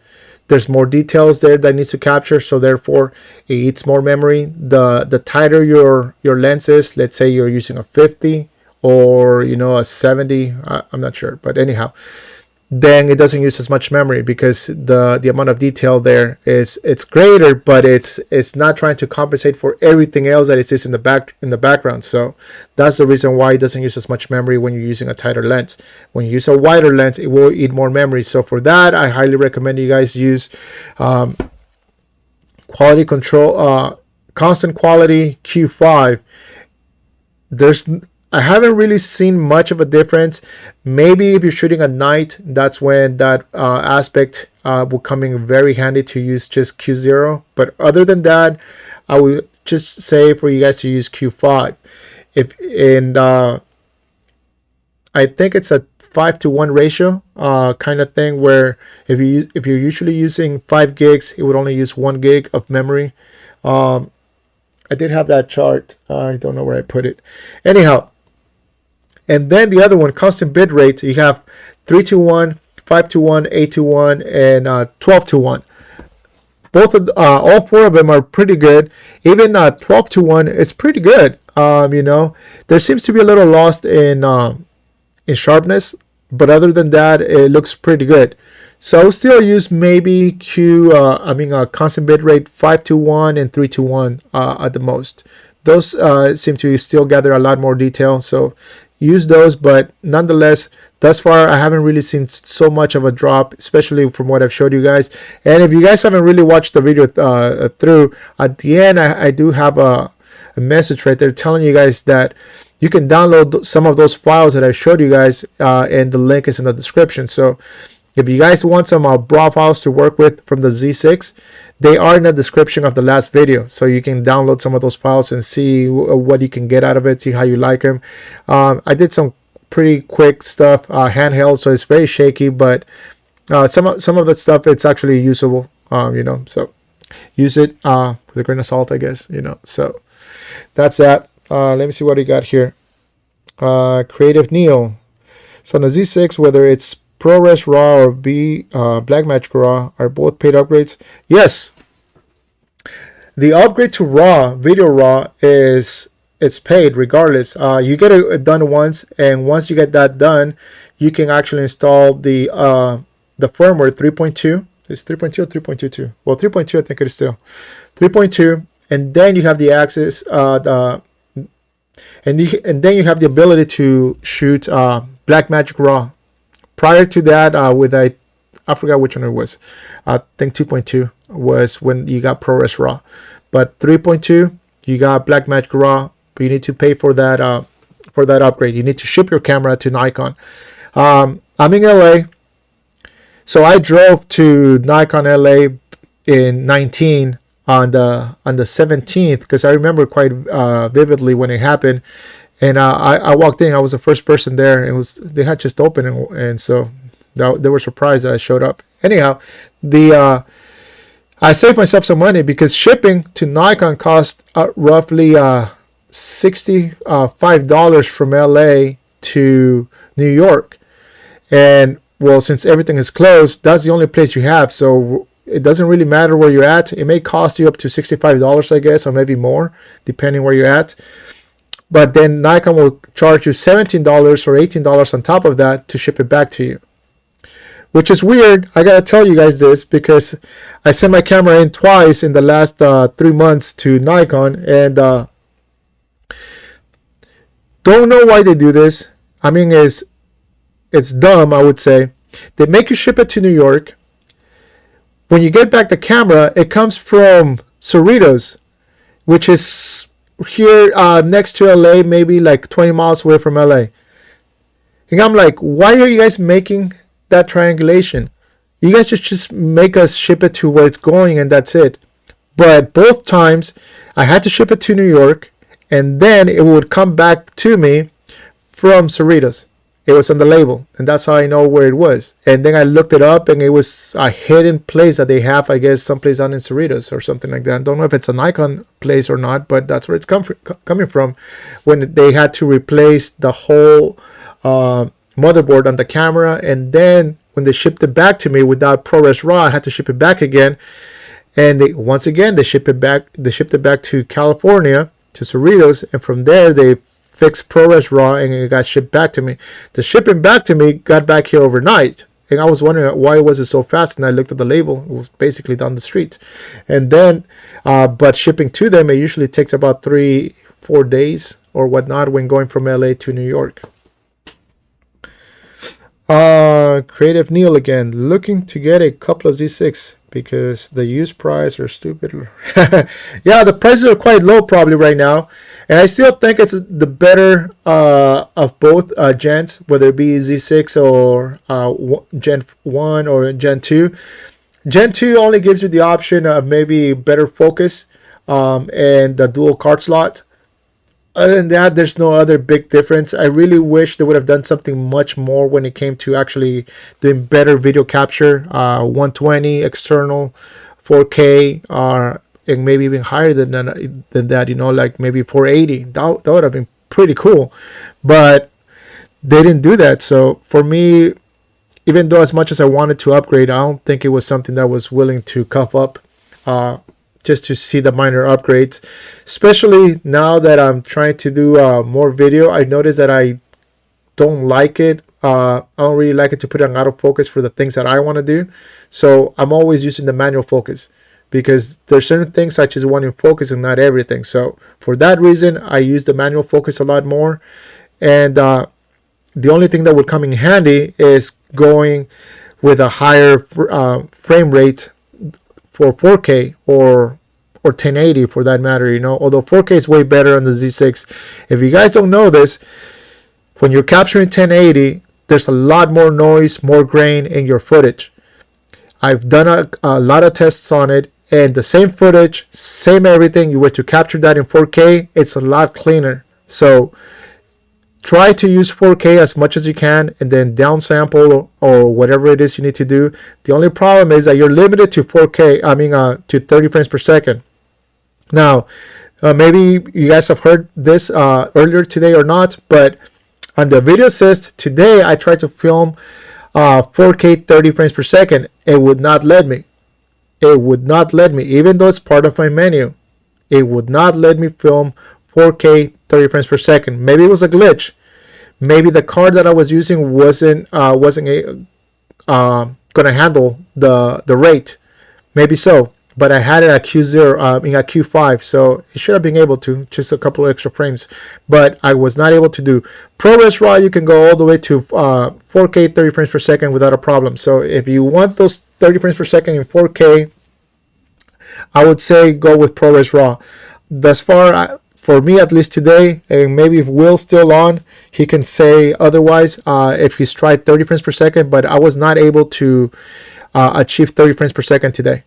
S1: there's more details there that needs to capture, so therefore it eats more memory. The tighter your lens is, let's say you're using a 50 or a 70, I'm not sure, but anyhow, then it doesn't use as much memory because the amount of detail there it's greater, but it's not trying to compensate for everything else that exists in the background. So that's the reason why it doesn't use as much memory when you're using a tighter lens. When you use a wider lens, it will eat more memory. So for that, I highly recommend you guys use quality control, constant quality Q5. I haven't really seen much of a difference. Maybe if you're shooting at night, that's when that aspect will come in very handy to use just Q0. But other than that, I would just say for you guys to use Q5. I think it's a 5-to-1 ratio kind of thing, where if you're usually using 5 gigs, it would only use 1 gig of memory. I did have that chart. I don't know where I put it. Anyhow. And then the other one, constant bit rate, you have 3-to-1, 5:1, 8:1, and 12:1. Both of all four of them are pretty good. Even 12:1 is pretty good. You know, there seems to be a little lost in sharpness, but other than that, it looks pretty good. So I will still use maybe constant bitrate 5:1 and 3:1 at the most. Those seem to still gather a lot more detail, so use those. But nonetheless, thus far, I haven't really seen so much of a drop, especially from what I've showed you guys. And if you guys haven't really watched the video through, at the end, I do have a message right there telling you guys that you can download some of those files that I showed you guys, and the link is in the description. So if you guys want some BRAW files to work with from the Z6, they are in the description of the last video. So you can download some of those files and see what you can get out of it, see how you like them. I did some pretty quick stuff, handheld, so it's very shaky, but some of the stuff, it's actually usable, you know, so use it with a grain of salt, I guess, you know. So that's that. Let me see what we got here. Creative Neil. So on the Z6, whether it's ProRes RAW or Blackmagic RAW, are both paid upgrades? Yes. The upgrade to RAW, video RAW, it's paid regardless. You get it done once, and once you get that done, you can actually install the firmware 3.2. It's 3.2 or 3.22. Well, 3.2 I think it is still 3.2, and then you have the access, and then you have the ability to shoot Blackmagic RAW. Prior to that, I forgot which one it was. I think 2.2 was when you got ProRes RAW, but 3.2 you got Blackmagic RAW. But you need to pay for that upgrade. You need to ship your camera to Nikon. I'm in LA, so I drove to Nikon LA in 19 on the 17th, because I remember quite vividly when it happened. And I walked in. I was the first person there. They had just opened, and so they were surprised that I showed up. Anyhow, I saved myself some money because shipping to Nikon cost roughly $65 from LA to New York. And well, since everything is closed, that's the only place you have. So it doesn't really matter where you're at. It may cost you up to $65, I guess, or maybe more, depending where you're at. But then Nikon will charge you $17 or $18 on top of that to ship it back to you, which is weird. I gotta tell you guys this because I sent my camera in twice in the last 3 months to Nikon, and don't know why they do this. I mean, it's dumb, I would say. They make you ship it to New York. When you get back the camera, it comes from Cerritos, which is here next to LA, maybe like 20 miles away from LA. And I'm like, why are you guys making that triangulation? You guys just make us ship it to where it's going, and that's it. But both times I had to ship it to New York, and then it would come back to me from Cerritos. It was on the label, and that's how I know where it was. And then I looked it up, and it was a hidden place that they have, I guess, someplace down in Cerritos or something like that. I don't know if it's a Nikon place or not, but that's where it's coming from. When they had to replace the whole motherboard on the camera, and then when they shipped it back to me without ProRes RAW, I had to ship it back again. And once again, they shipped it back. They shipped it back to California, to Cerritos, and from there they fixed ProRes RAW, and it got shipped back to me. The shipping back to me got back here overnight, and I was wondering why was it so fast. And I looked at the label; it was basically down the street. And then, but shipping to them, it usually takes about 3-4 days or whatnot when going from LA to New York. Creative Neil again, looking to get a couple of Z6 because the used price are stupid. Yeah, the prices are quite low probably right now, and I still think it's the better of both gens, whether it be Z6 or Gen 1 or Gen 2. Gen 2 only gives you the option of maybe better focus and the dual card slot. Other than that, there's no other big difference. I really wish they would have done something much more when it came to actually doing better video capture, 120 external, 4K, and maybe even higher than that. You know, like maybe 480. That would have been pretty cool, but they didn't do that. So for me, even though as much as I wanted to upgrade, I don't think it was something that I was willing to cuff up just to see the minor upgrades. Especially now that I'm trying to do more video, I noticed that I don't like it. I don't really like it to put it on autofocus for the things that I want to do. So I'm always using the manual focus, because there's certain things such as wanting focus and not everything. So for that reason, I use the manual focus a lot more. And the only thing that would come in handy is going with a higher frame rate for 4K or 1080 for that matter, you know. Although 4K is way better on the Z6. If you guys don't know this, when you're capturing 1080, there's a lot more noise, more grain in your footage. I've done a lot of tests on it, and the same footage, same everything, you were to capture that in 4K, it's a lot cleaner. So try to use 4K as much as you can, and then downsample or whatever it is you need to do. The only problem is that you're limited to 4K, to 30 frames per second. Now, maybe you guys have heard this earlier today or not, but on the video assist today, I tried to film 4K 30 frames per second. It would not let me. It would not let me, even though it's part of my menu. It would not let me film 4K 30 frames per second. Maybe it was a glitch. Maybe the card that I was using wasn't gonna handle the rate. Maybe so. But I had it at Q0, at Q5, so it should have been able to, just a couple of extra frames. But I was not able to do. ProRes RAW, you can go all the way to 4K 30 frames per second without a problem. So if you want those 30 frames per second in 4K, I would say go with ProRes RAW. Thus far, for me at least today, and maybe if Will's still on, he can say otherwise if he's tried 30 frames per second, but I was not able to achieve 30 frames per second today.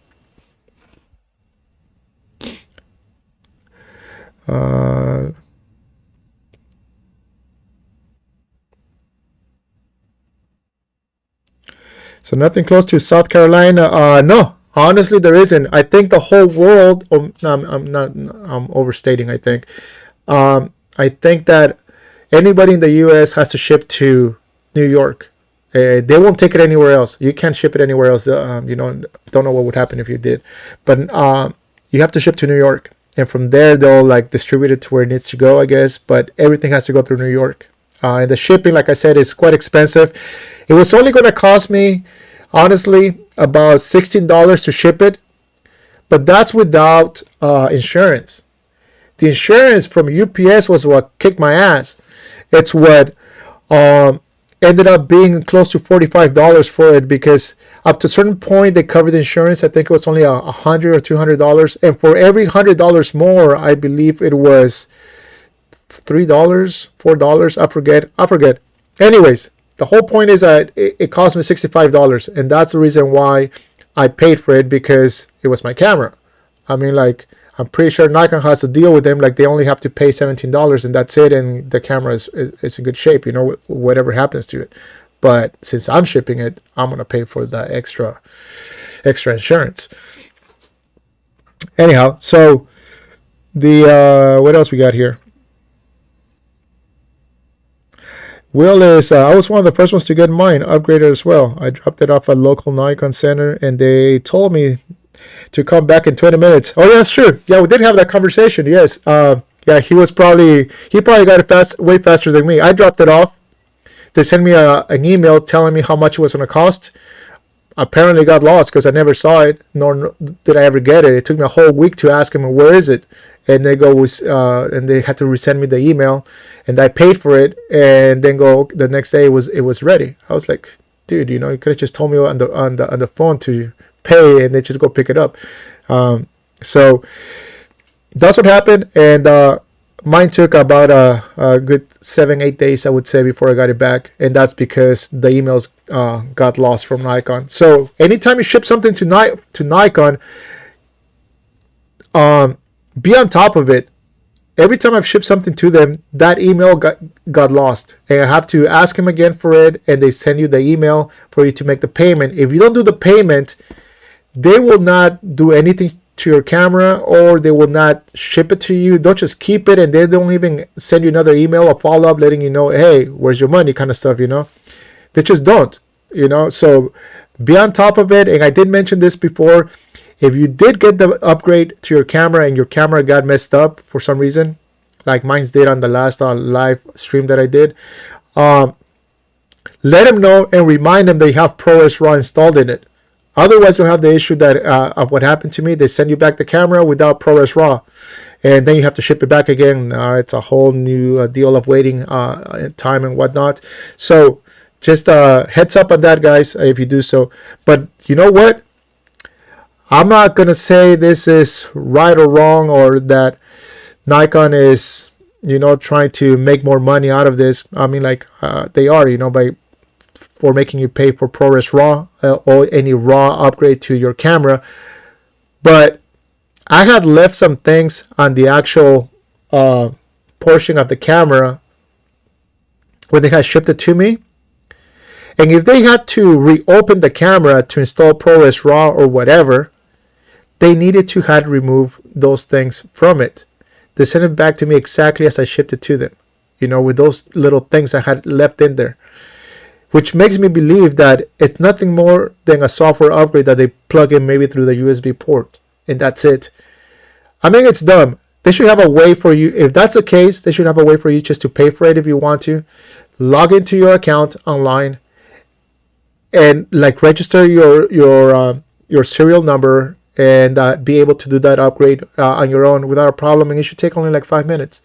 S1: So nothing close to South Carolina. No, honestly, there isn't. I think the whole world. I'm overstating. I think that anybody in the U.S. has to ship to New York. They won't take it anywhere else. You can't ship it anywhere else. Don't know what would happen if you did, but you have to ship to New York. And from there, they'll like distribute it to where it needs to go, I guess. But everything has to go through New York. And the shipping, like I said, is quite expensive. It was only going to cost me, honestly, about $16 to ship it. But that's without insurance. The insurance from UPS was what kicked my ass. It's what ended up being close to $45 for it, because up to a certain point they covered the insurance. I think it was only $100 or $200, and for every $100 more, I believe it was $3, $4. I forget. Anyways, the whole point is that it cost me $65, and that's the reason why I paid for it, because it was my camera. I mean, like, I'm pretty sure Nikon has a deal with them, like they only have to pay $17 and that's it, and the camera is in good shape, whatever happens to it. But since I'm shipping it, I'm gonna pay for the extra insurance. Anyhow, so the what else we got here? Will is I was one of the first ones to get mine upgraded as well. I dropped it off at local Nikon center, and they told me to come back in 20 minutes. Oh, yeah, that's true. Yeah, we did have that conversation. Yes. Yeah, he probably got it way faster than me. I dropped it off. They sent me an email telling me how much it was going to cost. Apparently got lost because I never saw it, nor did I ever get it. It took me a whole week to ask him, where is it? And they and they had to resend me the email, and I paid for it, and then the next day it was ready. I was like, dude, you could have just told me on the phone to pay, and they just go pick it up. So that's what happened, and mine took about a good 7-8 days, I would say, before I got it back, and that's because the emails got lost from Nikon. So anytime you ship something to Nikon, be on top of it. Every time I've shipped something to them, that email got lost, and I have to ask them again for it, and they send you the email for you to make the payment. If you don't do the payment, they will not do anything to your camera, or they will not ship it to you. They'll just keep it, and they don't even send you another email or follow-up letting you know, hey, where's your money, kind of stuff. They just don't. you know. So be on top of it. And I did mention this before. If you did get the upgrade to your camera and your camera got messed up for some reason, like mine did on the last live stream that I did, let them know and remind them they have ProRes RAW installed in it. Otherwise, you'll have the issue that of what happened to me. They send you back the camera without ProRes RAW, and then you have to ship it back again. It's a whole new deal of waiting time and whatnot. So just heads up on that, guys, if you do so. But you know what? I'm not going to say this is right or wrong, or that Nikon is, you know, trying to make more money out of this. I mean, like, they are, you know, for making you pay for ProRes RAW or any RAW upgrade to your camera. But I had left some things on the actual portion of the camera when they had shipped it to me. And if they had to reopen the camera to install ProRes RAW or whatever, they needed to had remove those things from it. They sent it back to me exactly as I shipped it to them, you know, with those little things I had left in there, which makes me believe that it's nothing more than a software upgrade that they plug in maybe through the USB port, and that's it. I mean, it's dumb. They should have a way for you. If that's the case, they should have a way for you just to pay for it if you want to. Log into your account online and like register your serial number and be able to do that upgrade on your own without a problem. And it should take only like 5 minutes.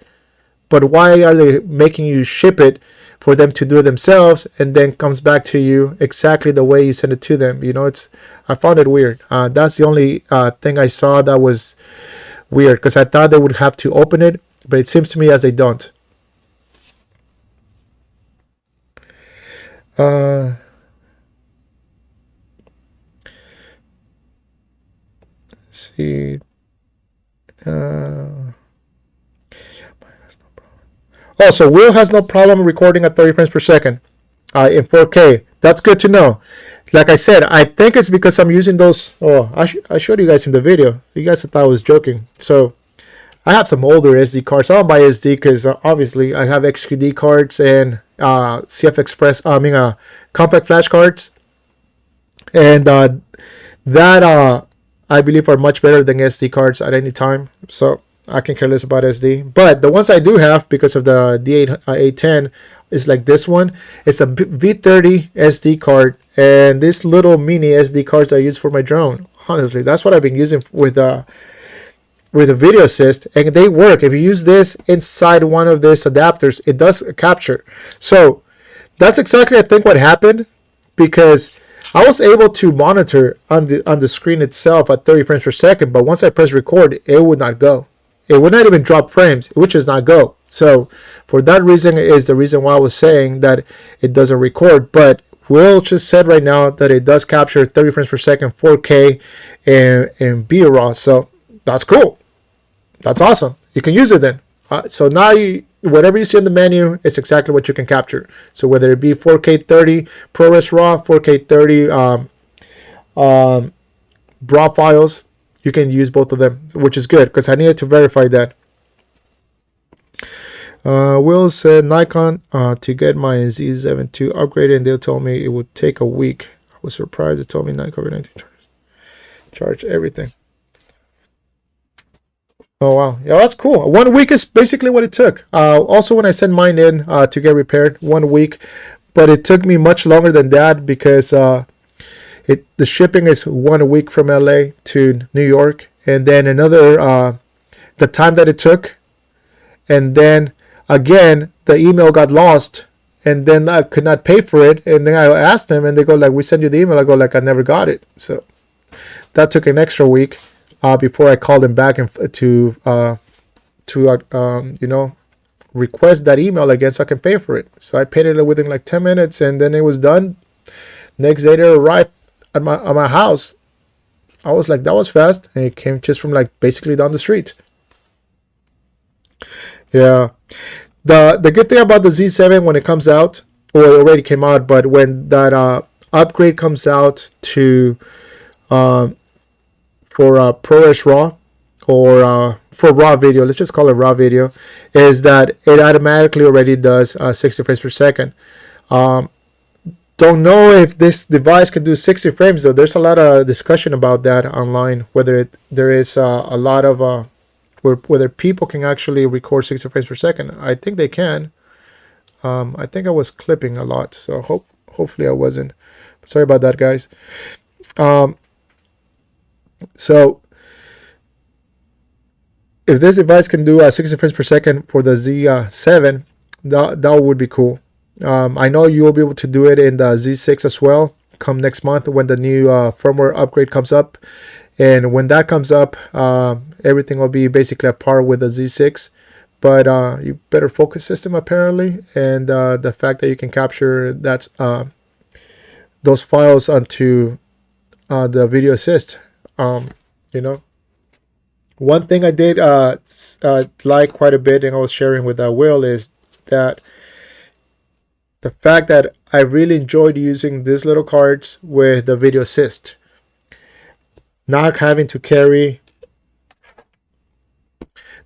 S1: But why are they making you ship it for them to do it themselves, and then comes back to you exactly the way you send it to them? You know, I found it weird. That's the only thing I saw that was weird, because I thought they would have to open it, but it seems to me as they don't. Let's see. Oh, so Will has no problem recording at 30 frames per second in 4K. That's good to know. Like I said, I think it's because I'm using those. Oh, I showed you guys in the video. You guys thought I was joking. So I have some older SD cards. I don't buy SD because obviously I have XQD cards and CF Express. Compact flash cards, and that I believe are much better than SD cards at any time. So I can care less about SD. But the ones I do have, because of the D810, is like this one. It's a V30 SD card, and this little mini SD cards I use for my drone. Honestly, that's what I've been using with a video assist, and they work. If you use this inside one of these adapters, it does capture. So that's exactly, I think, what happened, because I was able to monitor on the screen itself at 30 frames per second, but once I press record, it would not go. It would not even drop frames. It would just not go. So for that reason is the reason why I was saying that it doesn't record. But Will just said right now that it does capture 30 frames per second, 4K, and BRAW. So that's cool. That's awesome. You can use it then. So now whatever you see in the menu, it's exactly what you can capture. So whether it be 4K 30 ProRes RAW, 4K 30 BRAW files, you can use both of them, which is good, because I needed to verify that. Will said Nikon to get my Z7 II upgraded, and they told me it would take a week. I was surprised. They told me Nikon COVID-19 charge everything. Oh wow, yeah, that's cool. 1 week is basically what it took. Also, when I sent mine in to get repaired, 1 week, but it took me much longer than that, because the shipping is 1 week from LA to New York, and then another the time that it took, and then again the email got lost, and then I could not pay for it, and then I asked them, and they go like, "We sent you the email." I go like, "I never got it." So that took an extra week before I called them back and to request that email again so I can pay for it. So I paid it within like 10 minutes, and then it was done. Next day they arrived at my house. I was like, that was fast, and it came just from like basically down the street. Yeah, the good thing about the Z7 when it comes out, or it already came out, but when that upgrade comes out to for ProRes RAW, or for raw video, let's just call it raw video, is that it automatically already does 60 frames per second. Don't know if this device can do 60 frames though. There's a lot of discussion about that online, whether there is a lot of whether people can actually record 60 frames per second. I think they can. I think I was clipping a lot, so hopefully I wasn't. Sorry about that, guys. So if this device can do 60 frames per second for the Z7, that would be cool. I know you'll be able to do it in the Z6 as well come next month when the new firmware upgrade comes up. And when that comes up, everything will be basically at par with the Z6. But you better focus system apparently, and the fact that you can capture that those files onto the video assist. You know, one thing I did like quite a bit, and I was sharing with Will, is that the fact that I really enjoyed using these little cards with the video assist, not having to carry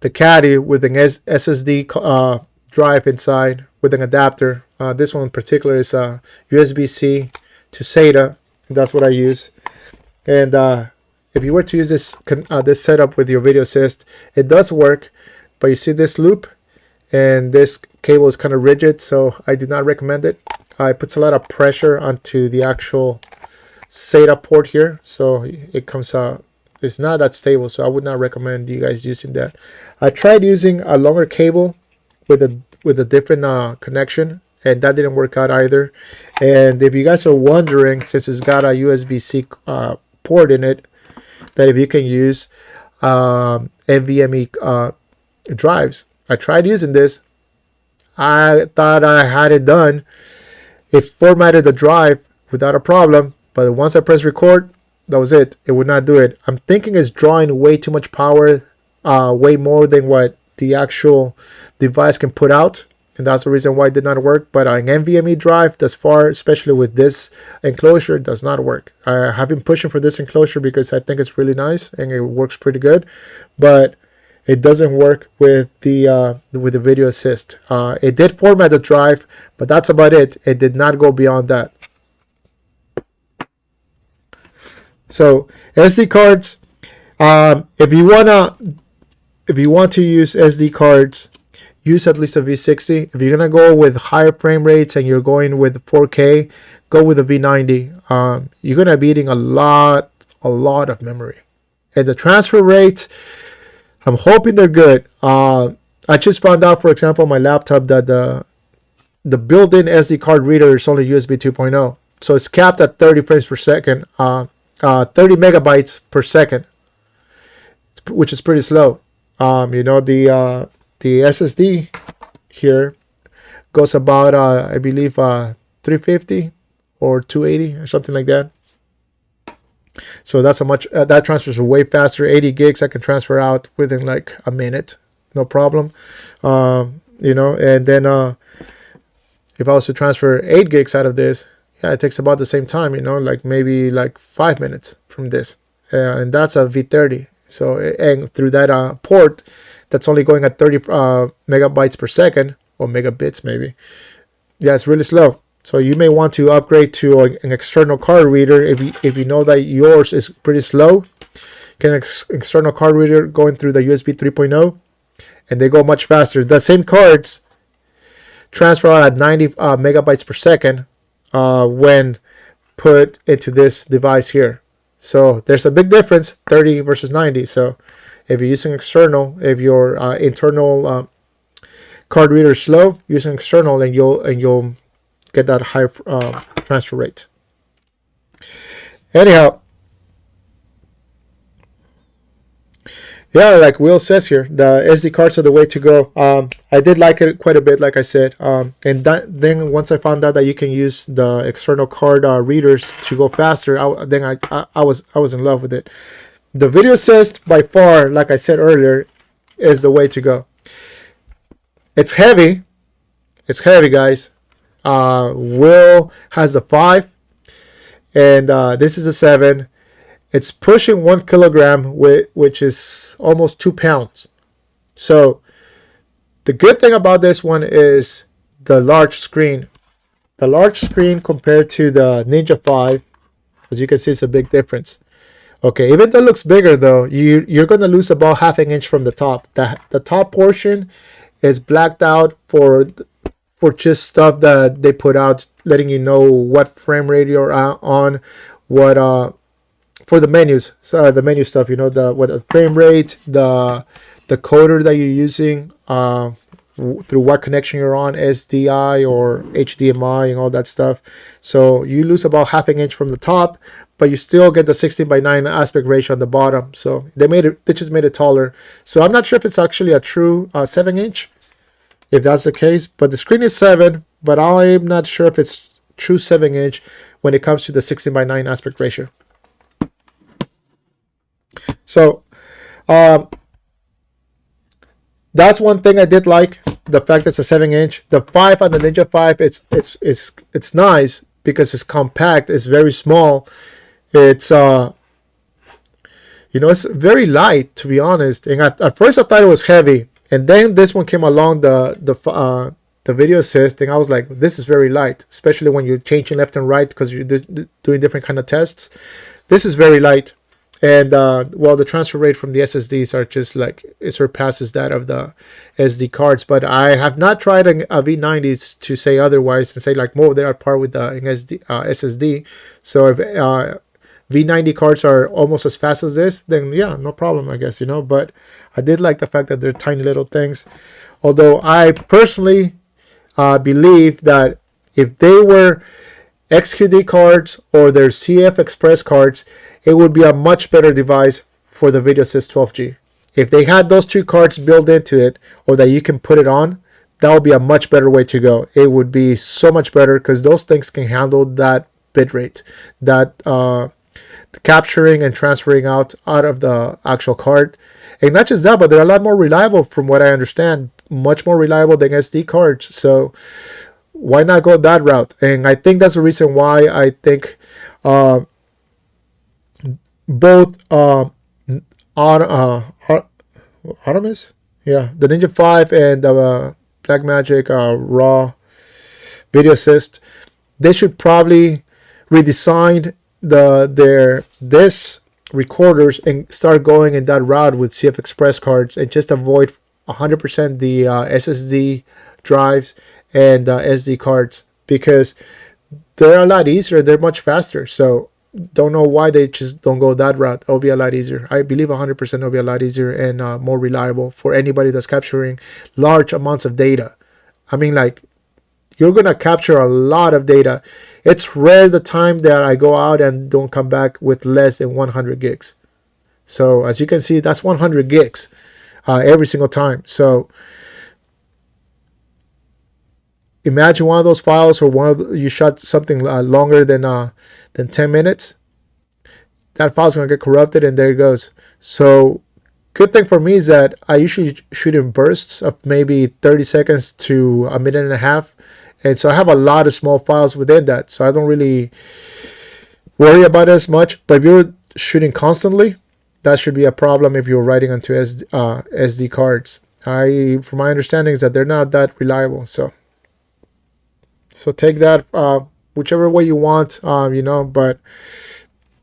S1: the caddy with an SSD drive inside with an adapter. This one in particular is USB-C to SATA. That's what I use. And if you were to use this setup with your video assist, it does work. But you see this loop, and this cable is kind of rigid, so I do not recommend it. It puts a lot of pressure onto the actual SATA port here, so it comes out. It's not that stable, so I would not recommend you guys using that. I tried using a longer cable with a different connection, and that didn't work out either. And if you guys are wondering, since it's got a USB-C port in it, that if you can use NVMe drives. I tried using this. I thought I had it done. It formatted the drive without a problem, but once I press record, that was it. It would not do it. I'm thinking it's drawing way too much power, way more than what the actual device can put out, and that's the reason why it did not work. But an NVMe drive thus far, especially with this enclosure, does not work. I have been pushing for this enclosure because I think it's really nice and it works pretty good, but it doesn't work with the video assist. It did format the drive, but that's about it. It did not go beyond that. So SD cards, if you want to use SD cards, use at least a V60. If you're gonna go with higher frame rates and you're going with 4K, go with a V90. You're gonna be eating a lot of memory, and the transfer rates, I'm hoping they're good. I just found out, for example, on my laptop that the built-in SD card reader is only USB 2.0, so it's capped at 30 frames per second, 30 megabytes per second, which is pretty slow. You know, the SSD here goes about I believe 350 or 280 or something like that. So that's how much that transfers way faster. 80 gigs I can transfer out within like a minute, no problem. You know, and then if I was to transfer 8 gigs out of this, yeah, it takes about the same time. You know, like maybe like 5 minutes from this, and that's a V30. So and through that port, that's only going at 30 megabytes per second, or megabits maybe. Yeah, it's really slow. So you may want to upgrade to an external card reader if you know that yours is pretty slow. Get an external card reader going through the USB 3.0, and they go much faster. The same cards transfer out at 90 megabytes per second when put into this device here. So there's a big difference, 30 versus 90. So if you're using external, if your internal card reader is slow, using external, and you'll get that higher transfer rate. Anyhow, yeah, like Will says here, the SD cards are the way to go. I did like it quite a bit, like I said. And then once I found out that you can use the external card readers to go faster, I was in love with it. The video assist, by far, like I said earlier, is the way to go. It's heavy. It's heavy, guys. Will has the 5, and this is a 7. It's pushing 1 kilogram, which is almost 2 pounds. So the good thing about this one is the large screen. The large screen compared to the Ninja 5, as you can see, it's a big difference. Okay, even though it looks bigger though, you're gonna lose about half an inch from the top. The top portion is blacked out for just stuff that they put out, letting you know what frame rate you're on, what for the menus, so the menu stuff, you know, the frame rate, the coder that you're using, through what connection you're on, SDI or HDMI and all that stuff. So you lose about half an inch from the top, but you still get the 16:9 aspect ratio on the bottom. So they just made it taller. So I'm not sure if it's actually a true 7-inch, if that's the case, but the screen is 7, but I'm not sure if it's true 7-inch when it comes to the 16:9 aspect ratio. So that's one thing I did like, the fact that it's a 7-inch. The 5 on the Ninja 5, it's nice because it's compact, it's very small. It's it's very light, to be honest. And at first I thought it was heavy, and then this one came along, the video assist, and I was like, this is very light, especially when you're changing left and right because you're doing different kind of tests. This is very light. And well, the transfer rate from the SSDs are just like, it surpasses that of the SD cards. But I have not tried a V90s to say otherwise and say like, well, they are par with the SSD. So if V90 cards are almost as fast as this, then yeah, no problem, I guess, But I did like the fact that they're tiny little things. Although I personally believe that if they were XQD cards or their CF Express cards, it would be a much better device for the Video Assist 12G. If they had those two cards built into it, or that you can put it on, that would be a much better way to go. It would be so much better because those things can handle that bitrate, that the capturing and transferring out of the actual card. And not just that, but they're a lot more reliable from what I understand, much more reliable than SD cards. So why not go that route? And I think that's the reason why I think both Artemis, the Ninja 5 and the Blackmagic RAW Video Assist, they should probably redesign this recorders and start going in that route with CF Express cards, and just avoid 100% the SSD drives and SD cards, because they're a lot easier, they're much faster. So don't know why they just don't go that route. It'll be a lot easier. I believe 100% it'll be a lot easier and more reliable for anybody that's capturing large amounts of data. I mean, like, you're gonna capture a lot of data. It's rare the time that I go out and don't come back with less than 100 gigs. So as you can see, that's 100 gigs every single time. So imagine one of those files, or you shot something longer than 10 minutes. That file's gonna get corrupted, and there it goes. So good thing for me is that I usually shoot in bursts of maybe 30 seconds to a minute and a half. And so I have a lot of small files within that. So I don't really worry about it as much. But if you're shooting constantly, that should be a problem if you're writing onto SD cards. From my understanding, is that they're not that reliable. So take that whichever way you want, but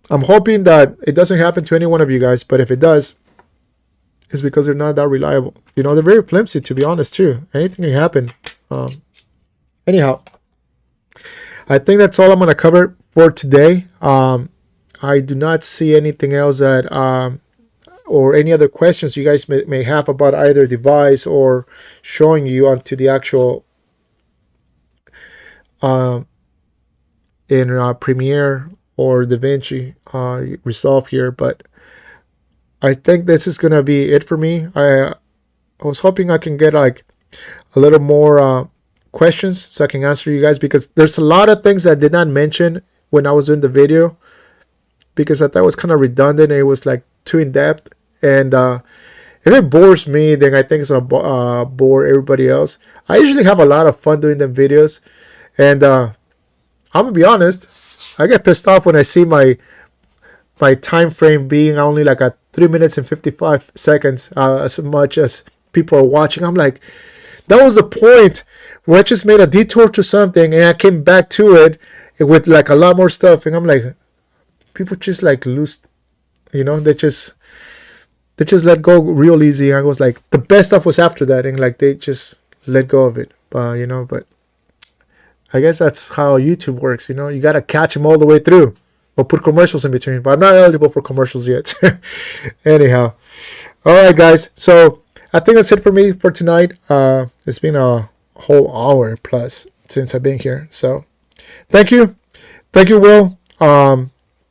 S1: I'm hoping that it doesn't happen to any one of you guys. But if it does, it's because they're not that reliable. They're very flimsy, to be honest, too. Anything can happen. Anyhow, I think that's all I'm going to cover for today. I do not see anything else that or any other questions you guys may have about either device, or showing you onto the actual in Premiere or DaVinci Resolve here. But I think this is gonna be it for me. I was hoping I can get like a little more questions so I can answer you guys, because there's a lot of things I did not mention when I was doing the video, because I thought it was kind of redundant and it was like too in depth. And if it bores me, then I think it's gonna bore everybody else. I usually have a lot of fun doing the videos, and I'm gonna be honest, I get pissed off when I see my time frame being only like at 3 minutes and 55 seconds, as much as people are watching. I'm like, that was the point where I just made a detour to something and I came back to it with like a lot more stuff, and I'm like, people just like lose, you know, they just let go real easy. I was like, the best stuff was after that, and like they just let go of it. You know, but I guess that's how YouTube works. You know, you gotta catch them all the way through, or put commercials in between. But I'm not eligible for commercials yet. Anyhow, all right, guys. So I think that's it for me for tonight. It's been a whole hour plus since I've been here. So thank you, Will.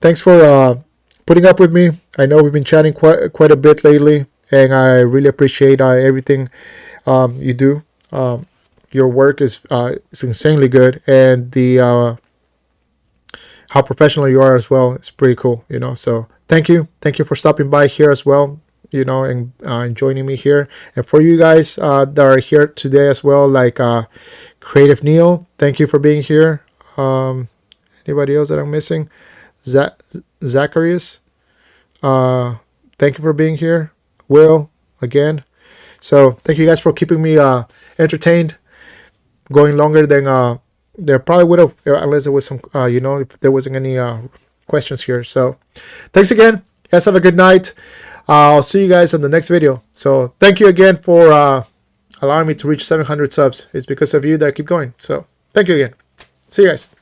S1: Thanks for putting up with me. I know we've been chatting quite a bit lately, and I really appreciate everything you do. Your work is insanely good, and the how professional you are as well. It's pretty cool, you know. So thank you for stopping by here as well, you know, and joining me here. And for you guys that are here today as well, like Creative Neil, thank you for being here. Anybody else that I'm missing? Zacharias, thank you for being here. Will, again. So thank you guys for keeping me entertained, going longer than there probably would have, unless there was some, you know, if there wasn't any questions here. So thanks again. You guys have a good night. I'll see you guys in the next video. So thank you again for allowing me to reach 700 subs. It's because of you that I keep going. So thank you again. See you guys.